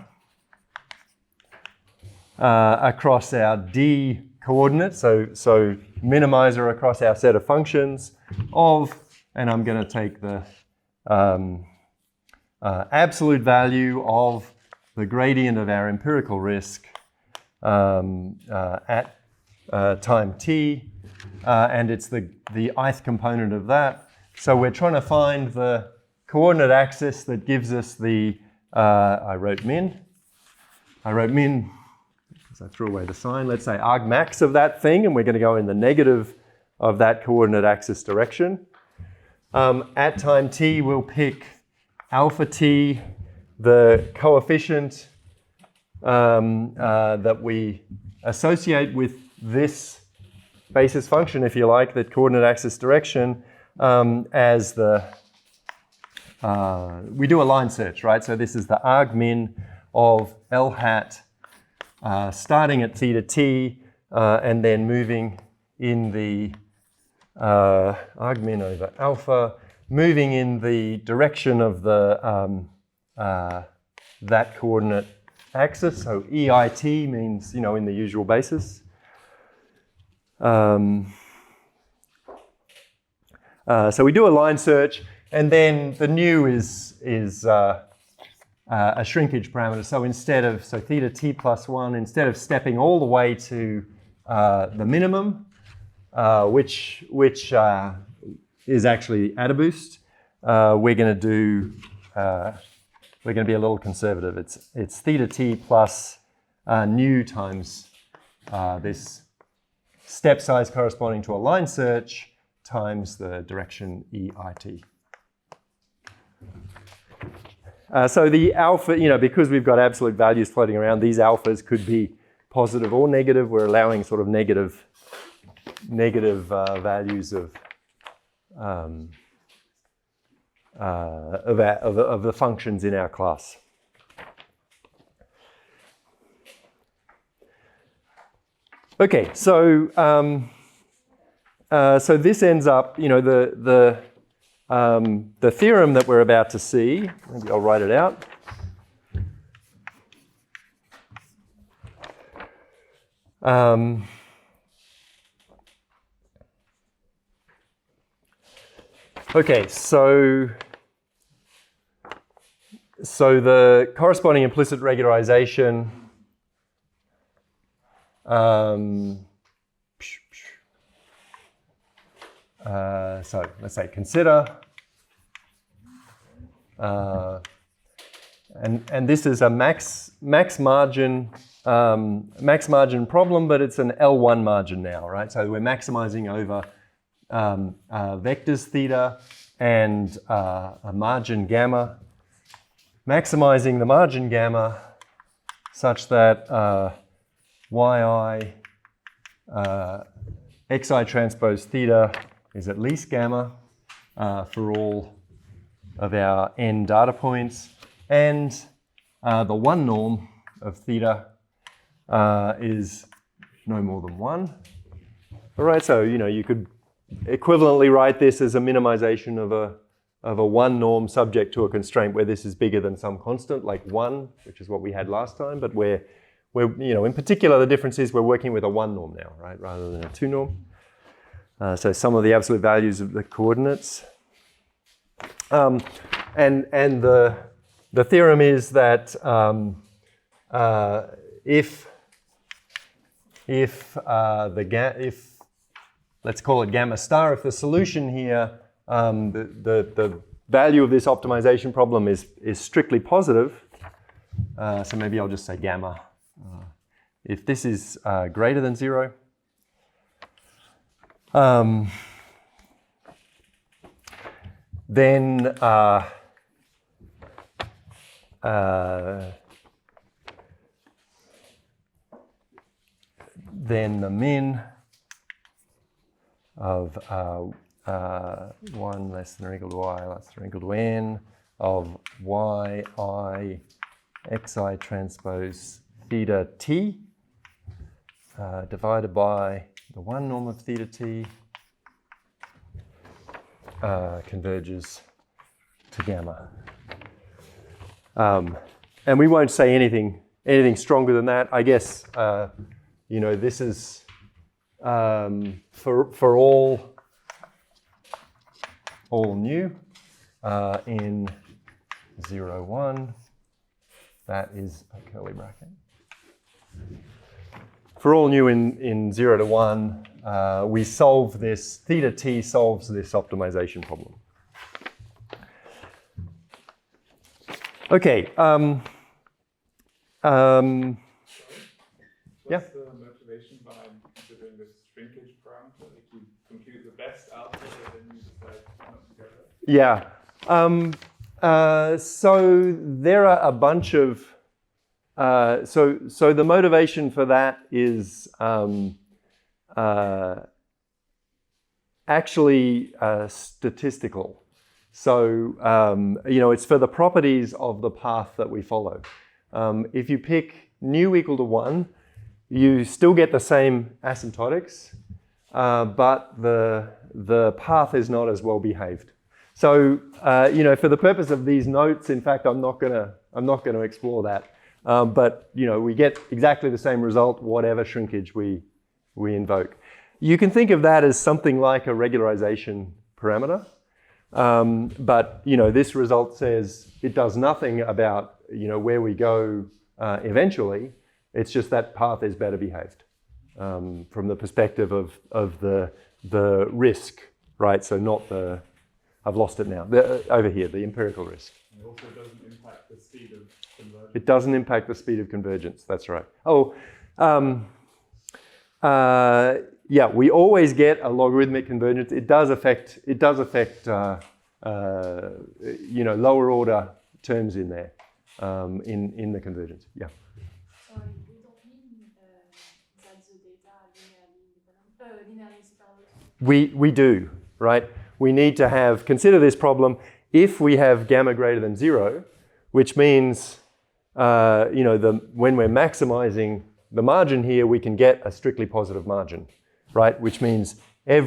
across our D coordinate, so minimizer across our set of functions of, and I'm going to take the absolute value of the gradient of our empirical risk at time t, and it's the ith component of that. So we're trying to find the coordinate axis that gives us the, I wrote min because I threw away the sign, let's say argmax of that thing, and we're going to go in the negative of that coordinate axis direction. At time t, we'll pick alpha t, the coefficient that we associate with this basis function, if you like, that coordinate axis direction, as the, we do a line search, right? So this is the argmin of L hat starting at theta t and then moving in the argmin over alpha, moving in the direction of the that coordinate axis. So EIT means, you know, in the usual basis. So we do a line search, and then the new is a shrinkage parameter. So instead of, so theta t plus 1, instead of stepping all the way to the minimum, which is actually at a boost, we're going to do, we're going to be a little conservative. It's theta t plus nu times this step size corresponding to a line search times the direction EIT. So the alpha, you know, because we've got absolute values floating around, these alphas could be positive or negative. We're allowing sort of negative values of the functions in our class. Okay, so so this ends up, you know, the theorem that we're about to see. Maybe I'll write it out. Okay, so the corresponding implicit regularization so let's say consider, and this is a max margin problem, but it's an L1 margin now, right? So we're maximizing over vectors theta and a margin gamma, maximizing the margin gamma such that yi xi transpose theta is at least gamma for all of our n data points, and the one norm of theta is no more than 1. All right, so you know you could equivalently write this as a minimization of a one norm subject to a constraint where this is bigger than some constant like 1, which is what we had last time, but we're you know, in particular the difference is we're working with a one norm now, right, rather than a two norm. So some of the absolute values of the coordinates, and the theorem is that if let's call it gamma star, if the solution here, the value of this optimization problem is strictly positive, so maybe I'll just say gamma. If this is greater than 0, then the min of 1 less than or equal to y less than or equal to n of yi xi transpose theta t divided by the one norm of theta t converges to gamma. And we won't say anything stronger than that. I guess, you know, this is for all nu in 0, 1, that is a curly bracket. For all nu in 0 to 1, we solve this, theta t solves this optimization problem. Okay. What's Yeah. the motivation behind considering this shrinkage parameter? If you compute the best alpha, then you decide not to go there? Yeah. So there are a bunch of so the motivation for that is actually statistical. So you know, it's for the properties of the path that we follow. If you pick nu equal to 1, you still get the same asymptotics, but the path is not as well behaved. So you know, for the purpose of these notes, in fact, I'm not gonna explore that. But you know, we get exactly the same result, whatever shrinkage we invoke. You can think of that as something like a regularization parameter. But you know, this result says it does nothing about, you know, where we go eventually. It's just that path is better behaved from the perspective of the risk, right? So not the, I've lost it now. Over here, the empirical risk. It also doesn't impact the speed of convergence. It doesn't impact the speed of convergence. That's right. Oh, yeah. We always get a logarithmic convergence. It does affect. You know, lower order terms in there in the convergence. Yeah. So we don't mean that the data are linearly separable. We do, right? We need to consider this problem if we have gamma greater than 0, which means, you know, when we're maximizing the margin here, we can get a strictly positive margin, right? Which means it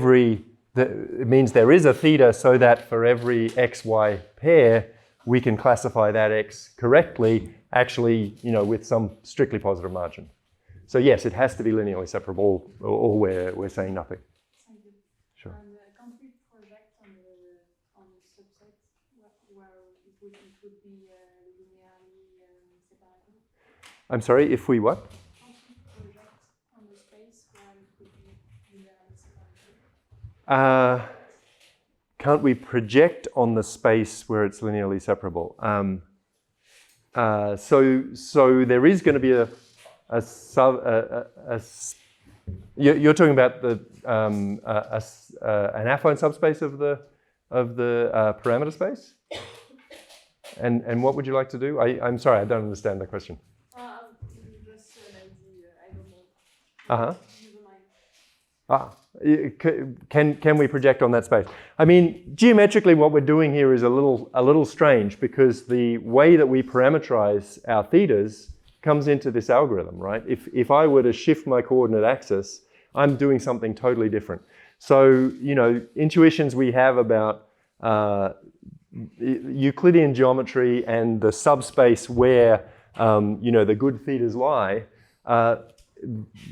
means there is a theta so that for every xy pair, we can classify that x correctly, actually, you know, with some strictly positive margin. So yes, it has to be linearly separable, or we're saying nothing. Sure. And can't we project on the subset where it would be linearly separable? I'm sorry, if we what? Can't we project on the space where it would be linearly separable? Can't we project on the space where it's linearly separable? So there is going to be you're talking about an affine subspace of the parameter space, and what would you like to do? I'm sorry, I don't understand the question. Just an idea, I don't know. Uh-huh. Never mind. Can we project on that space? I mean, geometrically, what we're doing here is a little strange, because the way that we parameterize our thetas comes into this algorithm, right? If I were to shift my coordinate axis, I'm doing something totally different. So, you know, intuitions we have about Euclidean geometry and the subspace where, you know, the good thetas lie,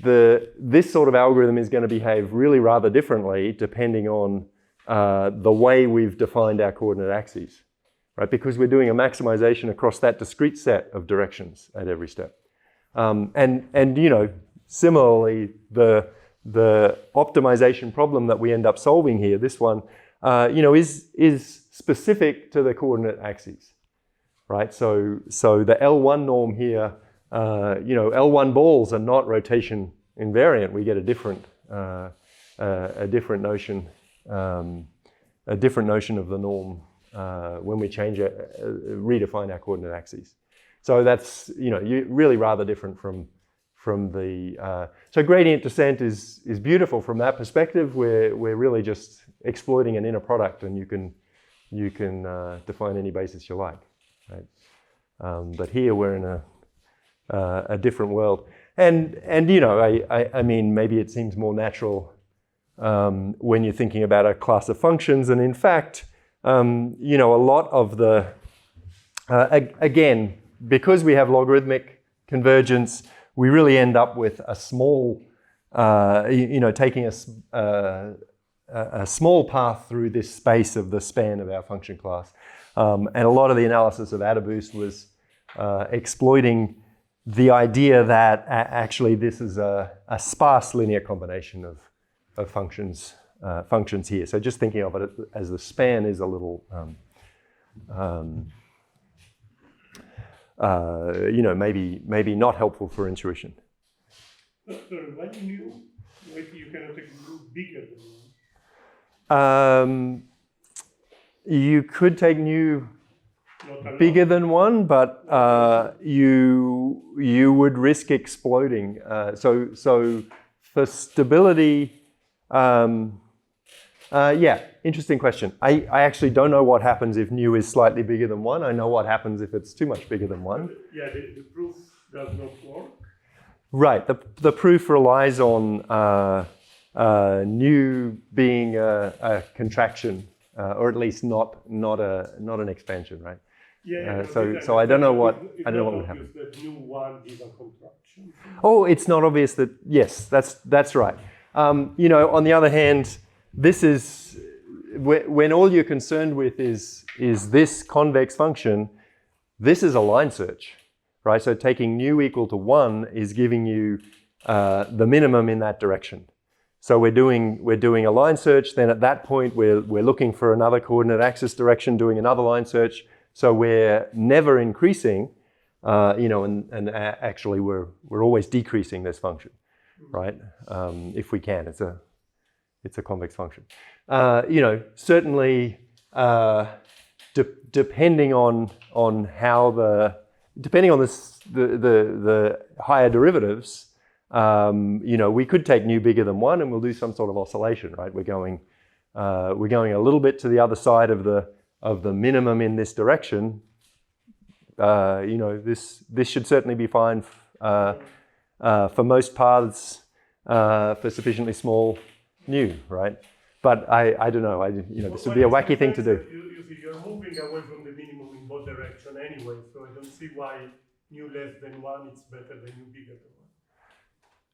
this sort of algorithm is going to behave really rather differently depending on the way we've defined our coordinate axes, right? Because we're doing a maximization across that discrete set of directions at every step. And you know, similarly, the optimization problem that we end up solving here, this one, you know, is specific to the coordinate axes, right? So the L1 norm here, you know, L1 balls are not rotation invariant. We get a different notion of the norm when we redefine our coordinate axes. So that's, you know, really rather different from the. So gradient descent is beautiful from that perspective. We're really just exploiting an inner product, and you can define any basis you like, right? But here we're in a different world, and you know, I mean, maybe it seems more natural when you're thinking about a class of functions. And in fact, you know, a lot of the, again, because we have logarithmic convergence, we really end up with a small, you know, taking a small path through this space of the span of our function class. And a lot of the analysis of AdaBoost was exploiting the idea that actually this is a sparse linear combination of functions here. So just thinking of it as the span is a little, you know, maybe not helpful for intuition. Sorry, why you cannot take nu bigger than you could take nu bigger than 1, but you would risk exploding. So for stability, yeah, interesting question. I actually don't know what happens if nu is slightly bigger than 1. I know what happens if it's too much bigger than 1. Yeah, the proof does not work. Right. The proof relies on nu being a contraction, or at least not an expansion, right? Yeah. So I don't know what would happen. That nu1 is a contraction. Oh, it's not obvious that. Yes, that's right. You know, on the other hand, this is when all you're concerned with is this convex function. This is a line search, right? So taking nu equal to 1 is giving you the minimum in that direction. So we're doing a line search. Then at that point we're looking for another coordinate axis direction, doing another line search. So we're never increasing, you know, and actually we're always decreasing this function, right? If we can, it's a convex function. You know, certainly depending on how depending on the higher derivatives, you know, we could take nu bigger than 1 and we'll do some sort of oscillation, right? We're going a little bit to the other side of the minimum in this direction. You know, this should certainly be fine for most paths for sufficiently small nu, right? But I don't know. You know, this would be a wacky thing to do. You see, you're moving away from the minimum in both directions anyway, so I don't see why nu less than 1 is better than nu bigger than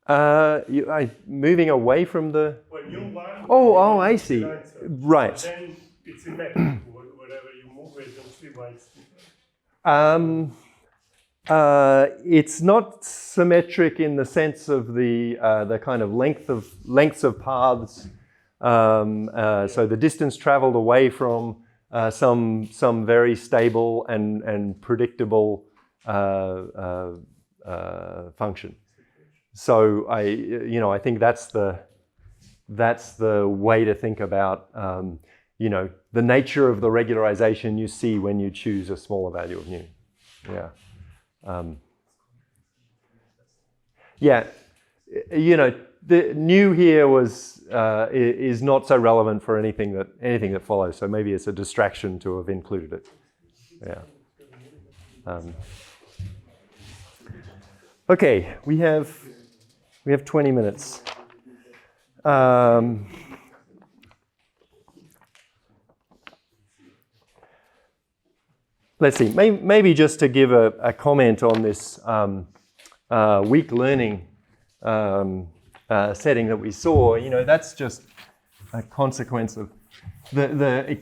1. Moving away from the. Well, nu1. Oh, I see. Right. Then it's symmetric. Wherever you move, I don't see why it's different. It's not symmetric in the sense of the kind of lengths of paths. So the distance traveled away from some very stable and predictable function. So I think that's the way to think about you know, the nature of the regularization you see when you choose a smaller value of nu. Yeah. Yeah, you know, the nu here is not so relevant for anything that follows. So maybe it's a distraction to have included it. Yeah. Okay, we have 20 minutes. Let's see, maybe just to give a comment on this weak learning setting that we saw, you know, that's just a consequence of that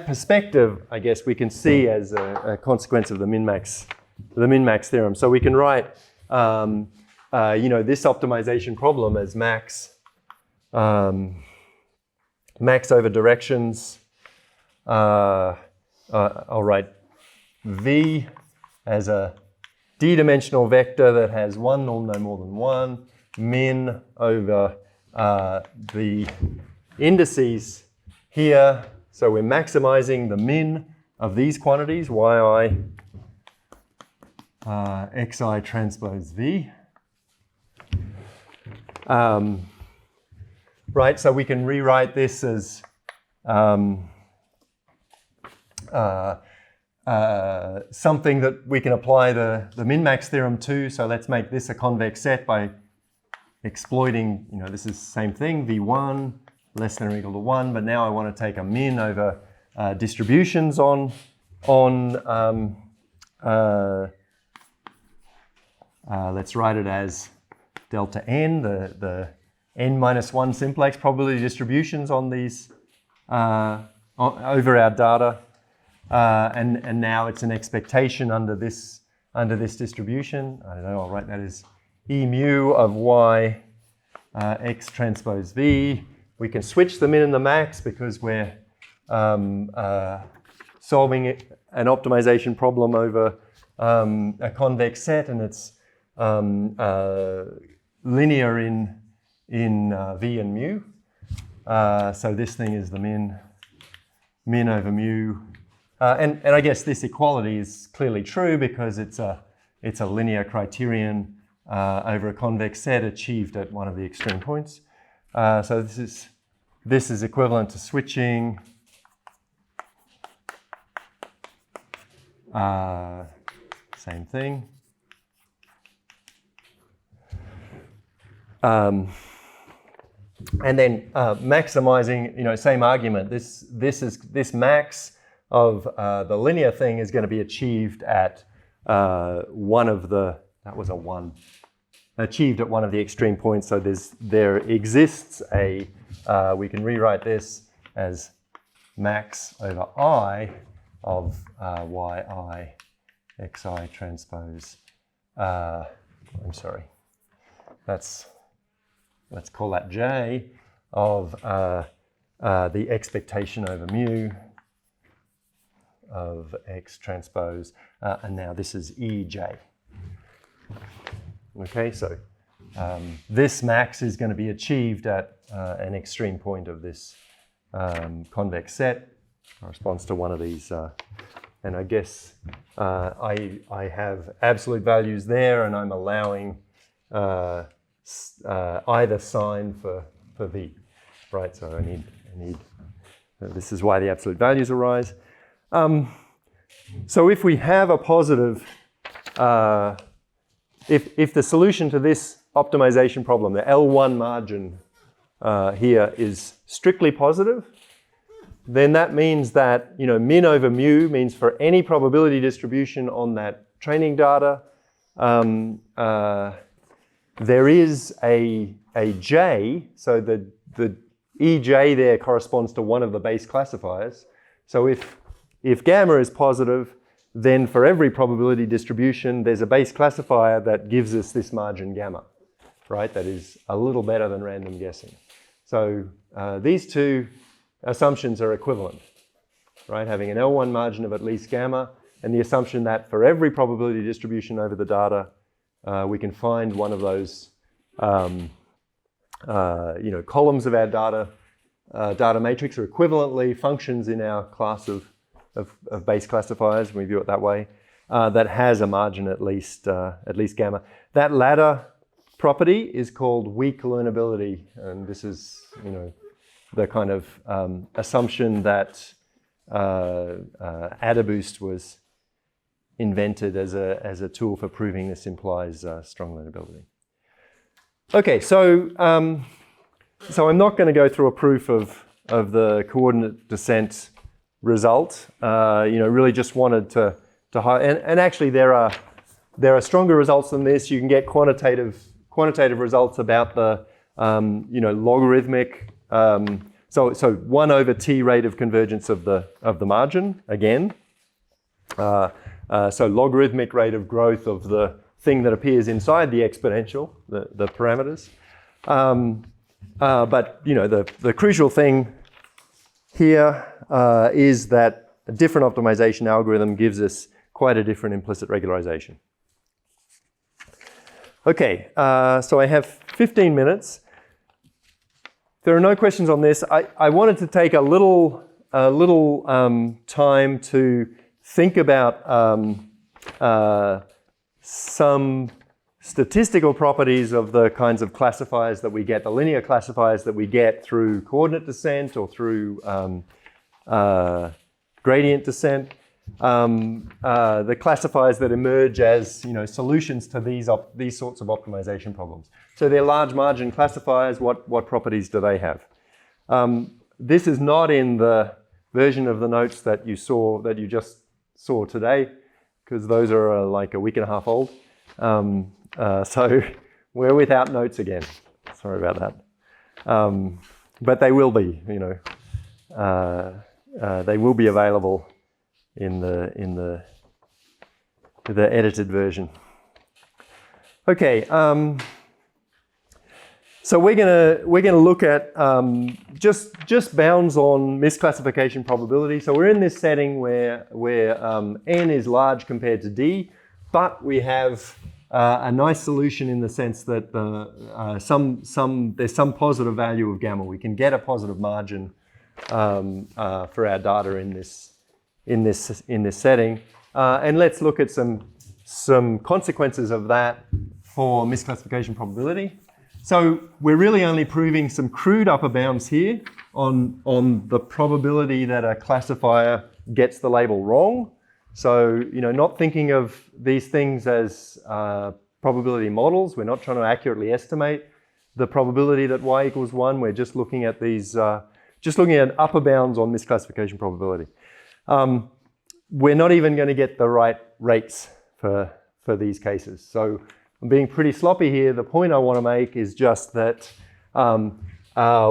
perspective, I guess we can see as a consequence of the min-max theorem. So we can write, you know, this optimization problem as max over directions. I'll write V as a d-dimensional vector that has one norm no more than 1, min over the indices here. So we're maximizing the min of these quantities, yi xi transpose v. Right, so we can rewrite this as something that we can apply the min-max theorem to. So let's make this a convex set by exploiting, this is the same thing, V1 less than or equal to 1, but now I want to take a min over distributions on let's write it as delta n, the n minus 1 simplex probability distributions on these over our data, and now it's an expectation under this distribution. I don't know, I'll write that as E mu of y x transpose v. We can switch the min and the max because we're solving an optimization problem over a convex set, and it's linear in v and mu. So this thing is the min over mu. And I guess this equality is clearly true because it's a linear criterion over a convex set achieved at one of the extreme points. So this is equivalent to switching same thing. And then maximizing, same argument. This max of the linear thing is going to be achieved at one of the, that was a 1, achieved at one of the extreme points. So there exists a, we can rewrite this as max over I of yi xi transpose. I'm sorry. Let's call that j of the expectation over mu of x transpose, and now this is ej. Okay, so this max is going to be achieved at an extreme point of this convex set, corresponds to one of these, and I guess I have absolute values there, and I'm allowing either sign for v, right? So I need this is why the absolute values arise. So if we have a positive, if the solution to this optimization problem, the L1 margin here is strictly positive, then that means that min over mu means for any probability distribution on that training data, there is a j, so the ej there corresponds to one of the base classifiers. So if gamma is positive, then for every probability distribution, there's a base classifier that gives us this margin gamma, right? That is a little better than random guessing. So these two assumptions are equivalent, right? Having an L1 margin of at least gamma, and the assumption that for every probability distribution over the data, we can find one of those, columns of our data matrix, or equivalently functions in our class of base classifiers, we view it that way, that has a margin at least gamma. That latter property is called weak learnability, and this is, the kind of assumption that AdaBoost was invented as a tool for proving this implies strong learnability. Okay, so I'm not going to go through a proof of the coordinate descent result. Really just wanted to highlight, and actually there are stronger results than this. You can get quantitative results about the logarithmic. So 1 over t rate of convergence of the margin again. So logarithmic rate of growth of the thing that appears inside the exponential, the parameters. But the crucial thing here is that a different optimization algorithm gives us quite a different implicit regularization. Okay, so I have 15 minutes. There are no questions on this. I wanted to take a little time to think about some statistical properties of the kinds of classifiers that we get, the linear classifiers that we get through coordinate descent or through gradient descent. The classifiers that emerge as solutions to these sorts of optimization problems. So they're large margin classifiers. What properties do they have? This is not in the version of the notes that you just saw today, because those are like a week and a half old. So we're without notes again. Sorry about that. But they will be, they will be available in the edited version. Okay. So we're gonna look at just bounds on misclassification probability. So we're in this setting where n is large compared to d, but we have a nice solution in the sense that there's some positive value of gamma. We can get a positive margin for our data in this setting, and let's look at some consequences of that for misclassification probability. So we're really only proving some crude upper bounds here on the probability that a classifier gets the label wrong. So, not thinking of these things as probability models. We're not trying to accurately estimate the probability that y equals 1. We're just looking at these, just looking at upper bounds on misclassification probability. We're not even going to get the right rates for these cases. So I'm being pretty sloppy here. The point I want to make is just that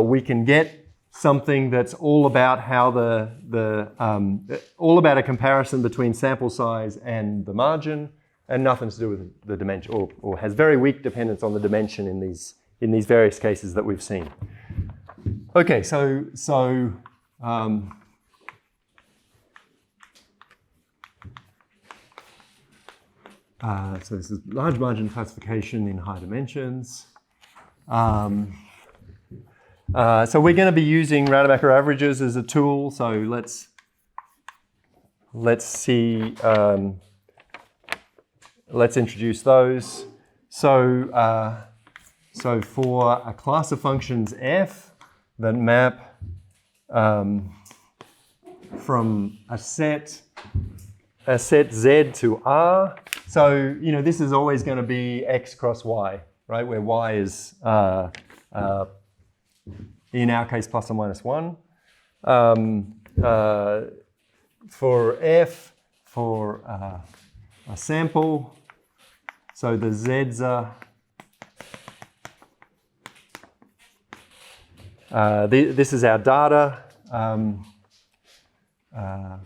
we can get something that's all about how all about a comparison between sample size and the margin, and nothing to do with the dimension, or has very weak dependence on the dimension in these various cases that we've seen. Okay, so this is large margin classification in high dimensions. So we're going to be using Rademacher averages as a tool. So let's see. Let's introduce those. So for a class of functions f that map from a set Z to R. So, this is always going to be X cross Y, right? Where Y is, in our case, plus or minus 1. For F, for a sample, so the Z's are, this is our data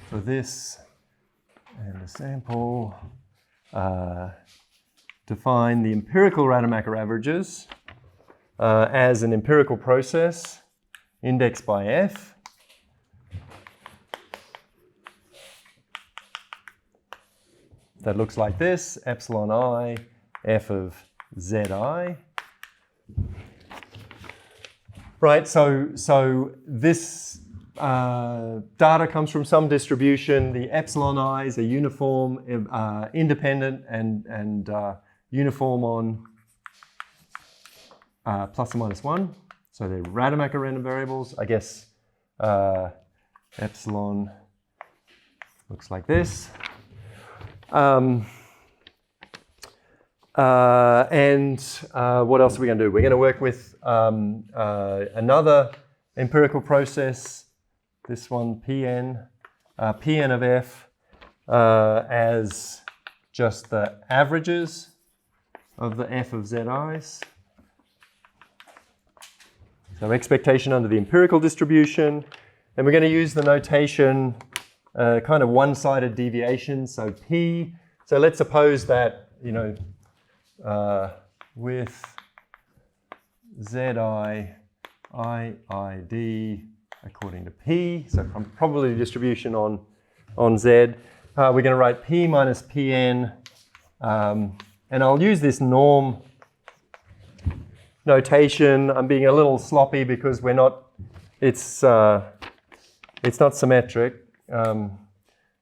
for this. And the sample, define the empirical Rademacher averages as an empirical process indexed by F. That looks like this, epsilon I, F of Zi. Right, so this data comes from some distribution. The epsilon i's are uniform, independent, and uniform on plus or minus 1. So they're Rademacher random variables. I guess epsilon looks like this. And what else are we going to do? We're going to work with another empirical process. This one, Pn of F as just the averages of the F of Zi's. So expectation under the empirical distribution. And we're going to use the notation kind of one-sided deviation, so P. So let's suppose that, with Zi, IID according to P, so from probability distribution on Z, we're going to write P minus Pn, and I'll use this norm notation. I'm being a little sloppy because it's not symmetric. I'm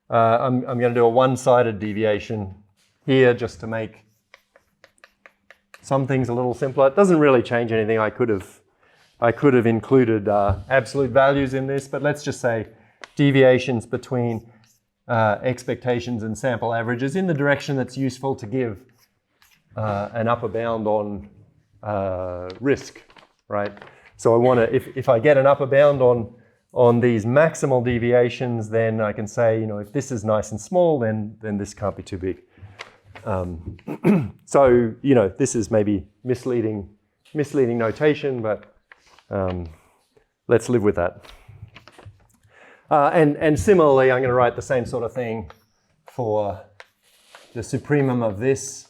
going to do a one-sided deviation here just to make some things a little simpler. It doesn't really change anything. I could have included absolute values in this, but let's just say deviations between expectations and sample averages in the direction that's useful to give an upper bound on risk, right? So I want to, if I get an upper bound on these maximal deviations, then I can say, you know, if this is nice and small, then this can't be too big. So, you know, this is maybe misleading notation, but let's live with that. And similarly, I'm going to write the same sort of thing for the supremum of this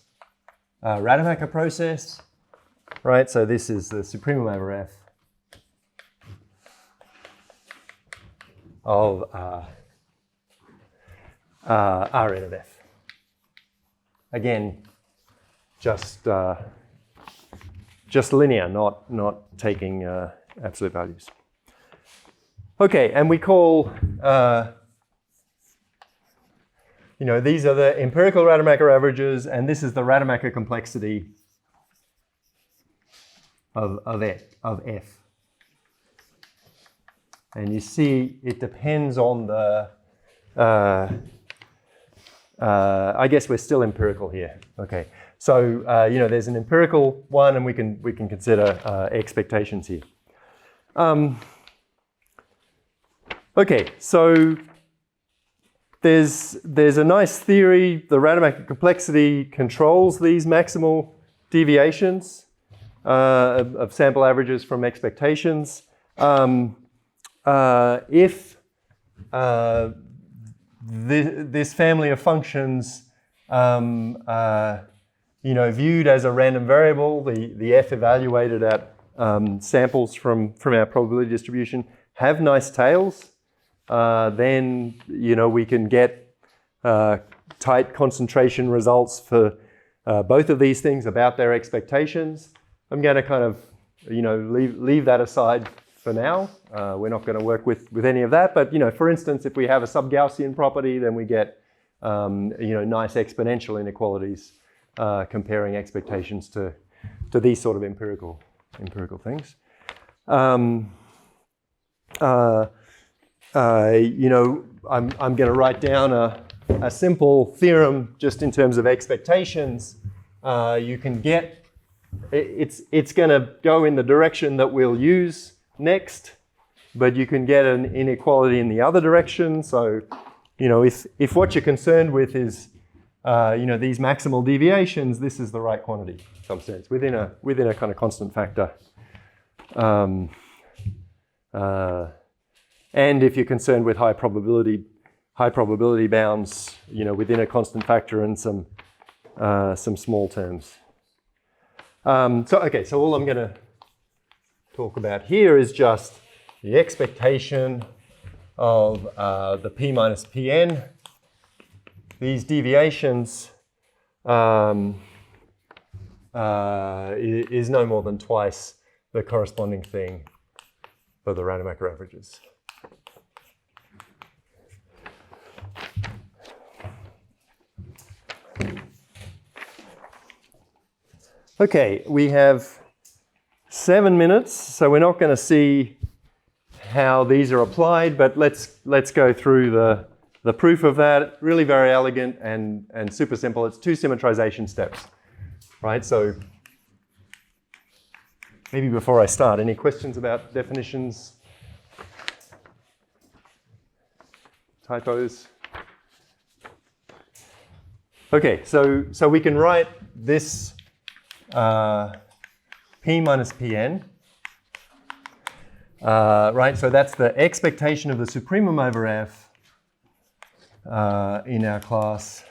Rademacher process, right? So this is the supremum over F of Rn of F. Again, just linear, not taking absolute values. Okay, and we call, you know, these are the empirical Rademacher averages, and this is the Rademacher complexity of F. And you see it depends on the, I guess we're still empirical here. Okay, so, you know, there's an empirical one, and we can consider expectations here. Okay, so there's a nice theory. The Rademacher complexity controls these maximal deviations of sample averages from expectations. If this family of functions, you know, viewed as a random variable, the F evaluated at samples from our probability distribution have nice tails, then, you know, we can get tight concentration results for both of these things about their expectations. I'm going to kind of, you know, leave that aside for now. We're not going to work with any of that. But, you know, for instance, if we have a sub-Gaussian property, then we get, you know, nice exponential inequalities comparing expectations to these sort of empirical things. You know, I'm going to write down a simple theorem just in terms of expectations. You can get, it's going to go in the direction that we'll use next, but you can get an inequality in the other direction. So, you know, if what you're concerned with is, you know, these maximal deviations, this is the right quantity in some sense, within a kind of constant factor. And if you're concerned with high probability bounds, you know, within a constant factor and some small terms. So all I'm going to talk about here is just the expectation of the P minus Pn. These deviations is no more than twice the corresponding thing for the Rademacher averages. Okay, we have 7 minutes, so we're not going to see how these are applied, but let's go through the proof of that. Really very elegant and super simple. It's 2 symmetrization steps, right? So maybe before I start, any questions about definitions? Typos? Okay, so we can write this P minus Pn, right? So that's the expectation of the supremum over F in our class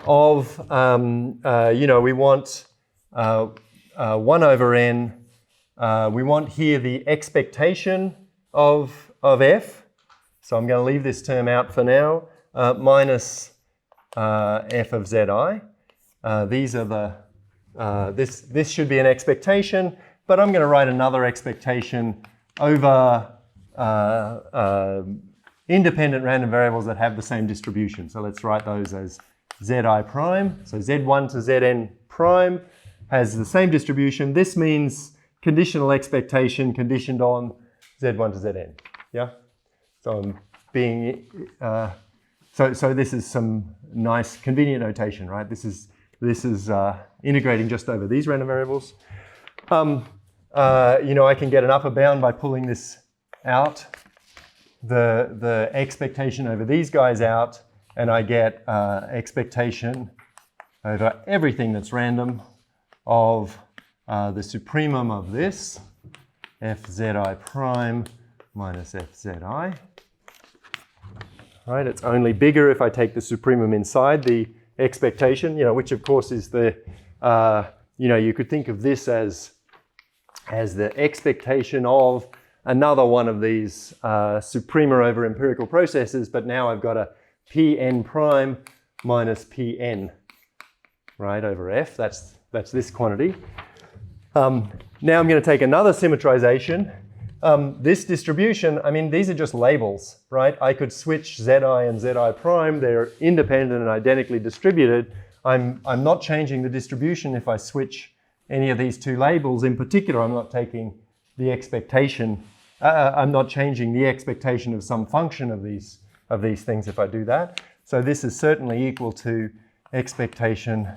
of, you know, we want 1 over n. We want here the expectation of F. So I'm going to leave this term out for now, minus F of Zi. These are the this should be an expectation, but I'm going to write another expectation over independent random variables that have the same distribution. So let's write those as Zi prime. So Z1 to Zn prime has the same distribution. This means conditional expectation conditioned on Z1 to Zn. Yeah? So I'm being, so this is some nice convenient notation, right? This is integrating just over these random variables. I can get an upper bound by pulling this out, the expectation over these guys out, and I get expectation over everything that's random of the supremum of this, fzi prime minus fzi. Right, it's only bigger if I take the supremum inside the expectation, which of course is the, you could think of this as the expectation of another one of these suprema over empirical processes, but now I've got a Pn prime minus Pn, right, over F. That's this quantity. Now I'm going to take another symmetrization. This distribution, these are just labels, right? I could switch Zi and Zi prime. They're independent and identically distributed. I'm not changing the distribution if I switch any of these two labels. In particular, I'm not taking the expectation. I'm not changing the expectation of some function of these things if I do that. So this is certainly equal to expectation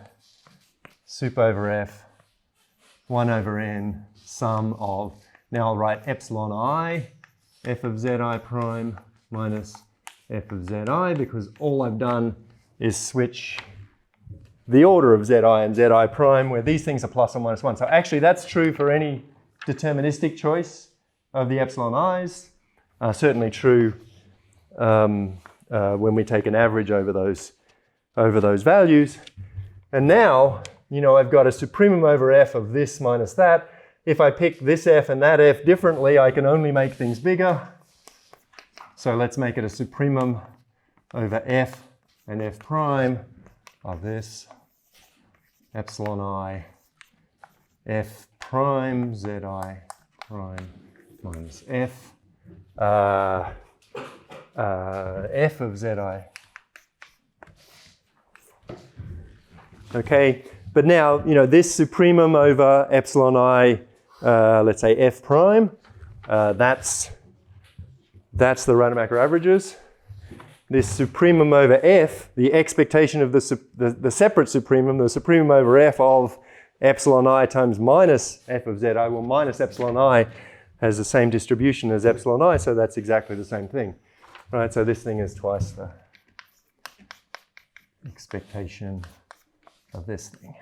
sup over F 1 over n sum of, now I'll write epsilon I, f of zi prime minus f of zi, because all I've done is switch the order of zi and zi prime, where these things are plus or minus 1. So actually that's true for any deterministic choice of the epsilon i's. Certainly true when we take an average over those values. And now, I've got a supremum over f of this minus that. If I pick this f and that f differently, I can only make things bigger. So let's make it a supremum over f and f prime of this epsilon I f prime zi prime minus f f of zi. Okay, but now, this supremum over epsilon I, let's say f prime, that's the Rademacher averages. This supremum over f, the expectation of the separate supremum, the supremum over f of epsilon I times minus f of zi, well, minus epsilon I has the same distribution as epsilon I, so that's exactly the same thing. Right, so this thing is twice the expectation of this thing.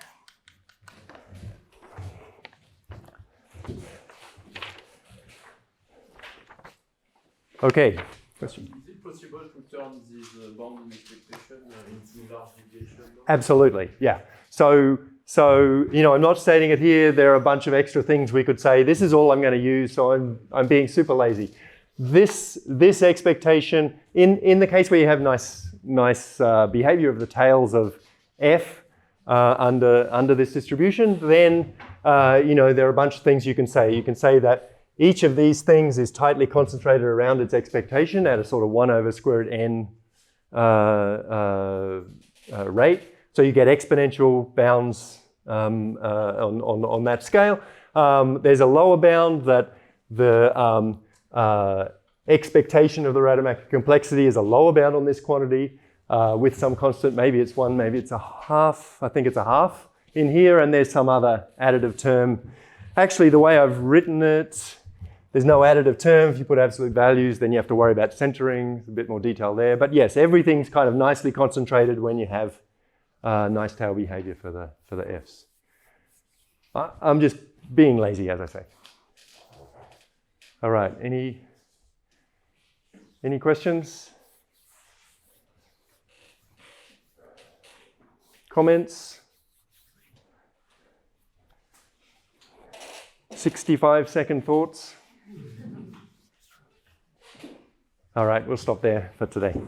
Okay, question? Is it possible to turn this bounding expectation into large deviation? Absolutely, yeah. So I'm not stating it here. There are a bunch of extra things we could say. This is all I'm going to use, so I'm being super lazy. This expectation, in the case where you have nice behavior of the tails of f under this distribution, then there are a bunch of things you can say. You can say that each of these things is tightly concentrated around its expectation at a sort of 1 over square root n rate. So you get exponential bounds on that scale. There's a lower bound that the expectation of the Rademacher complexity is a lower bound on this quantity with some constant. Maybe it's 1, maybe it's a half. I think it's a half in here, and there's some other additive term. Actually, the way I've written it, there's no additive term. If you put absolute values, then you have to worry about centering. There's a bit more detail there. But yes, everything's kind of nicely concentrated when you have nice tail behavior for the f's. I'm just being lazy, as I say. All right, any questions? Comments? 65-second thoughts? All right, we'll stop there for today.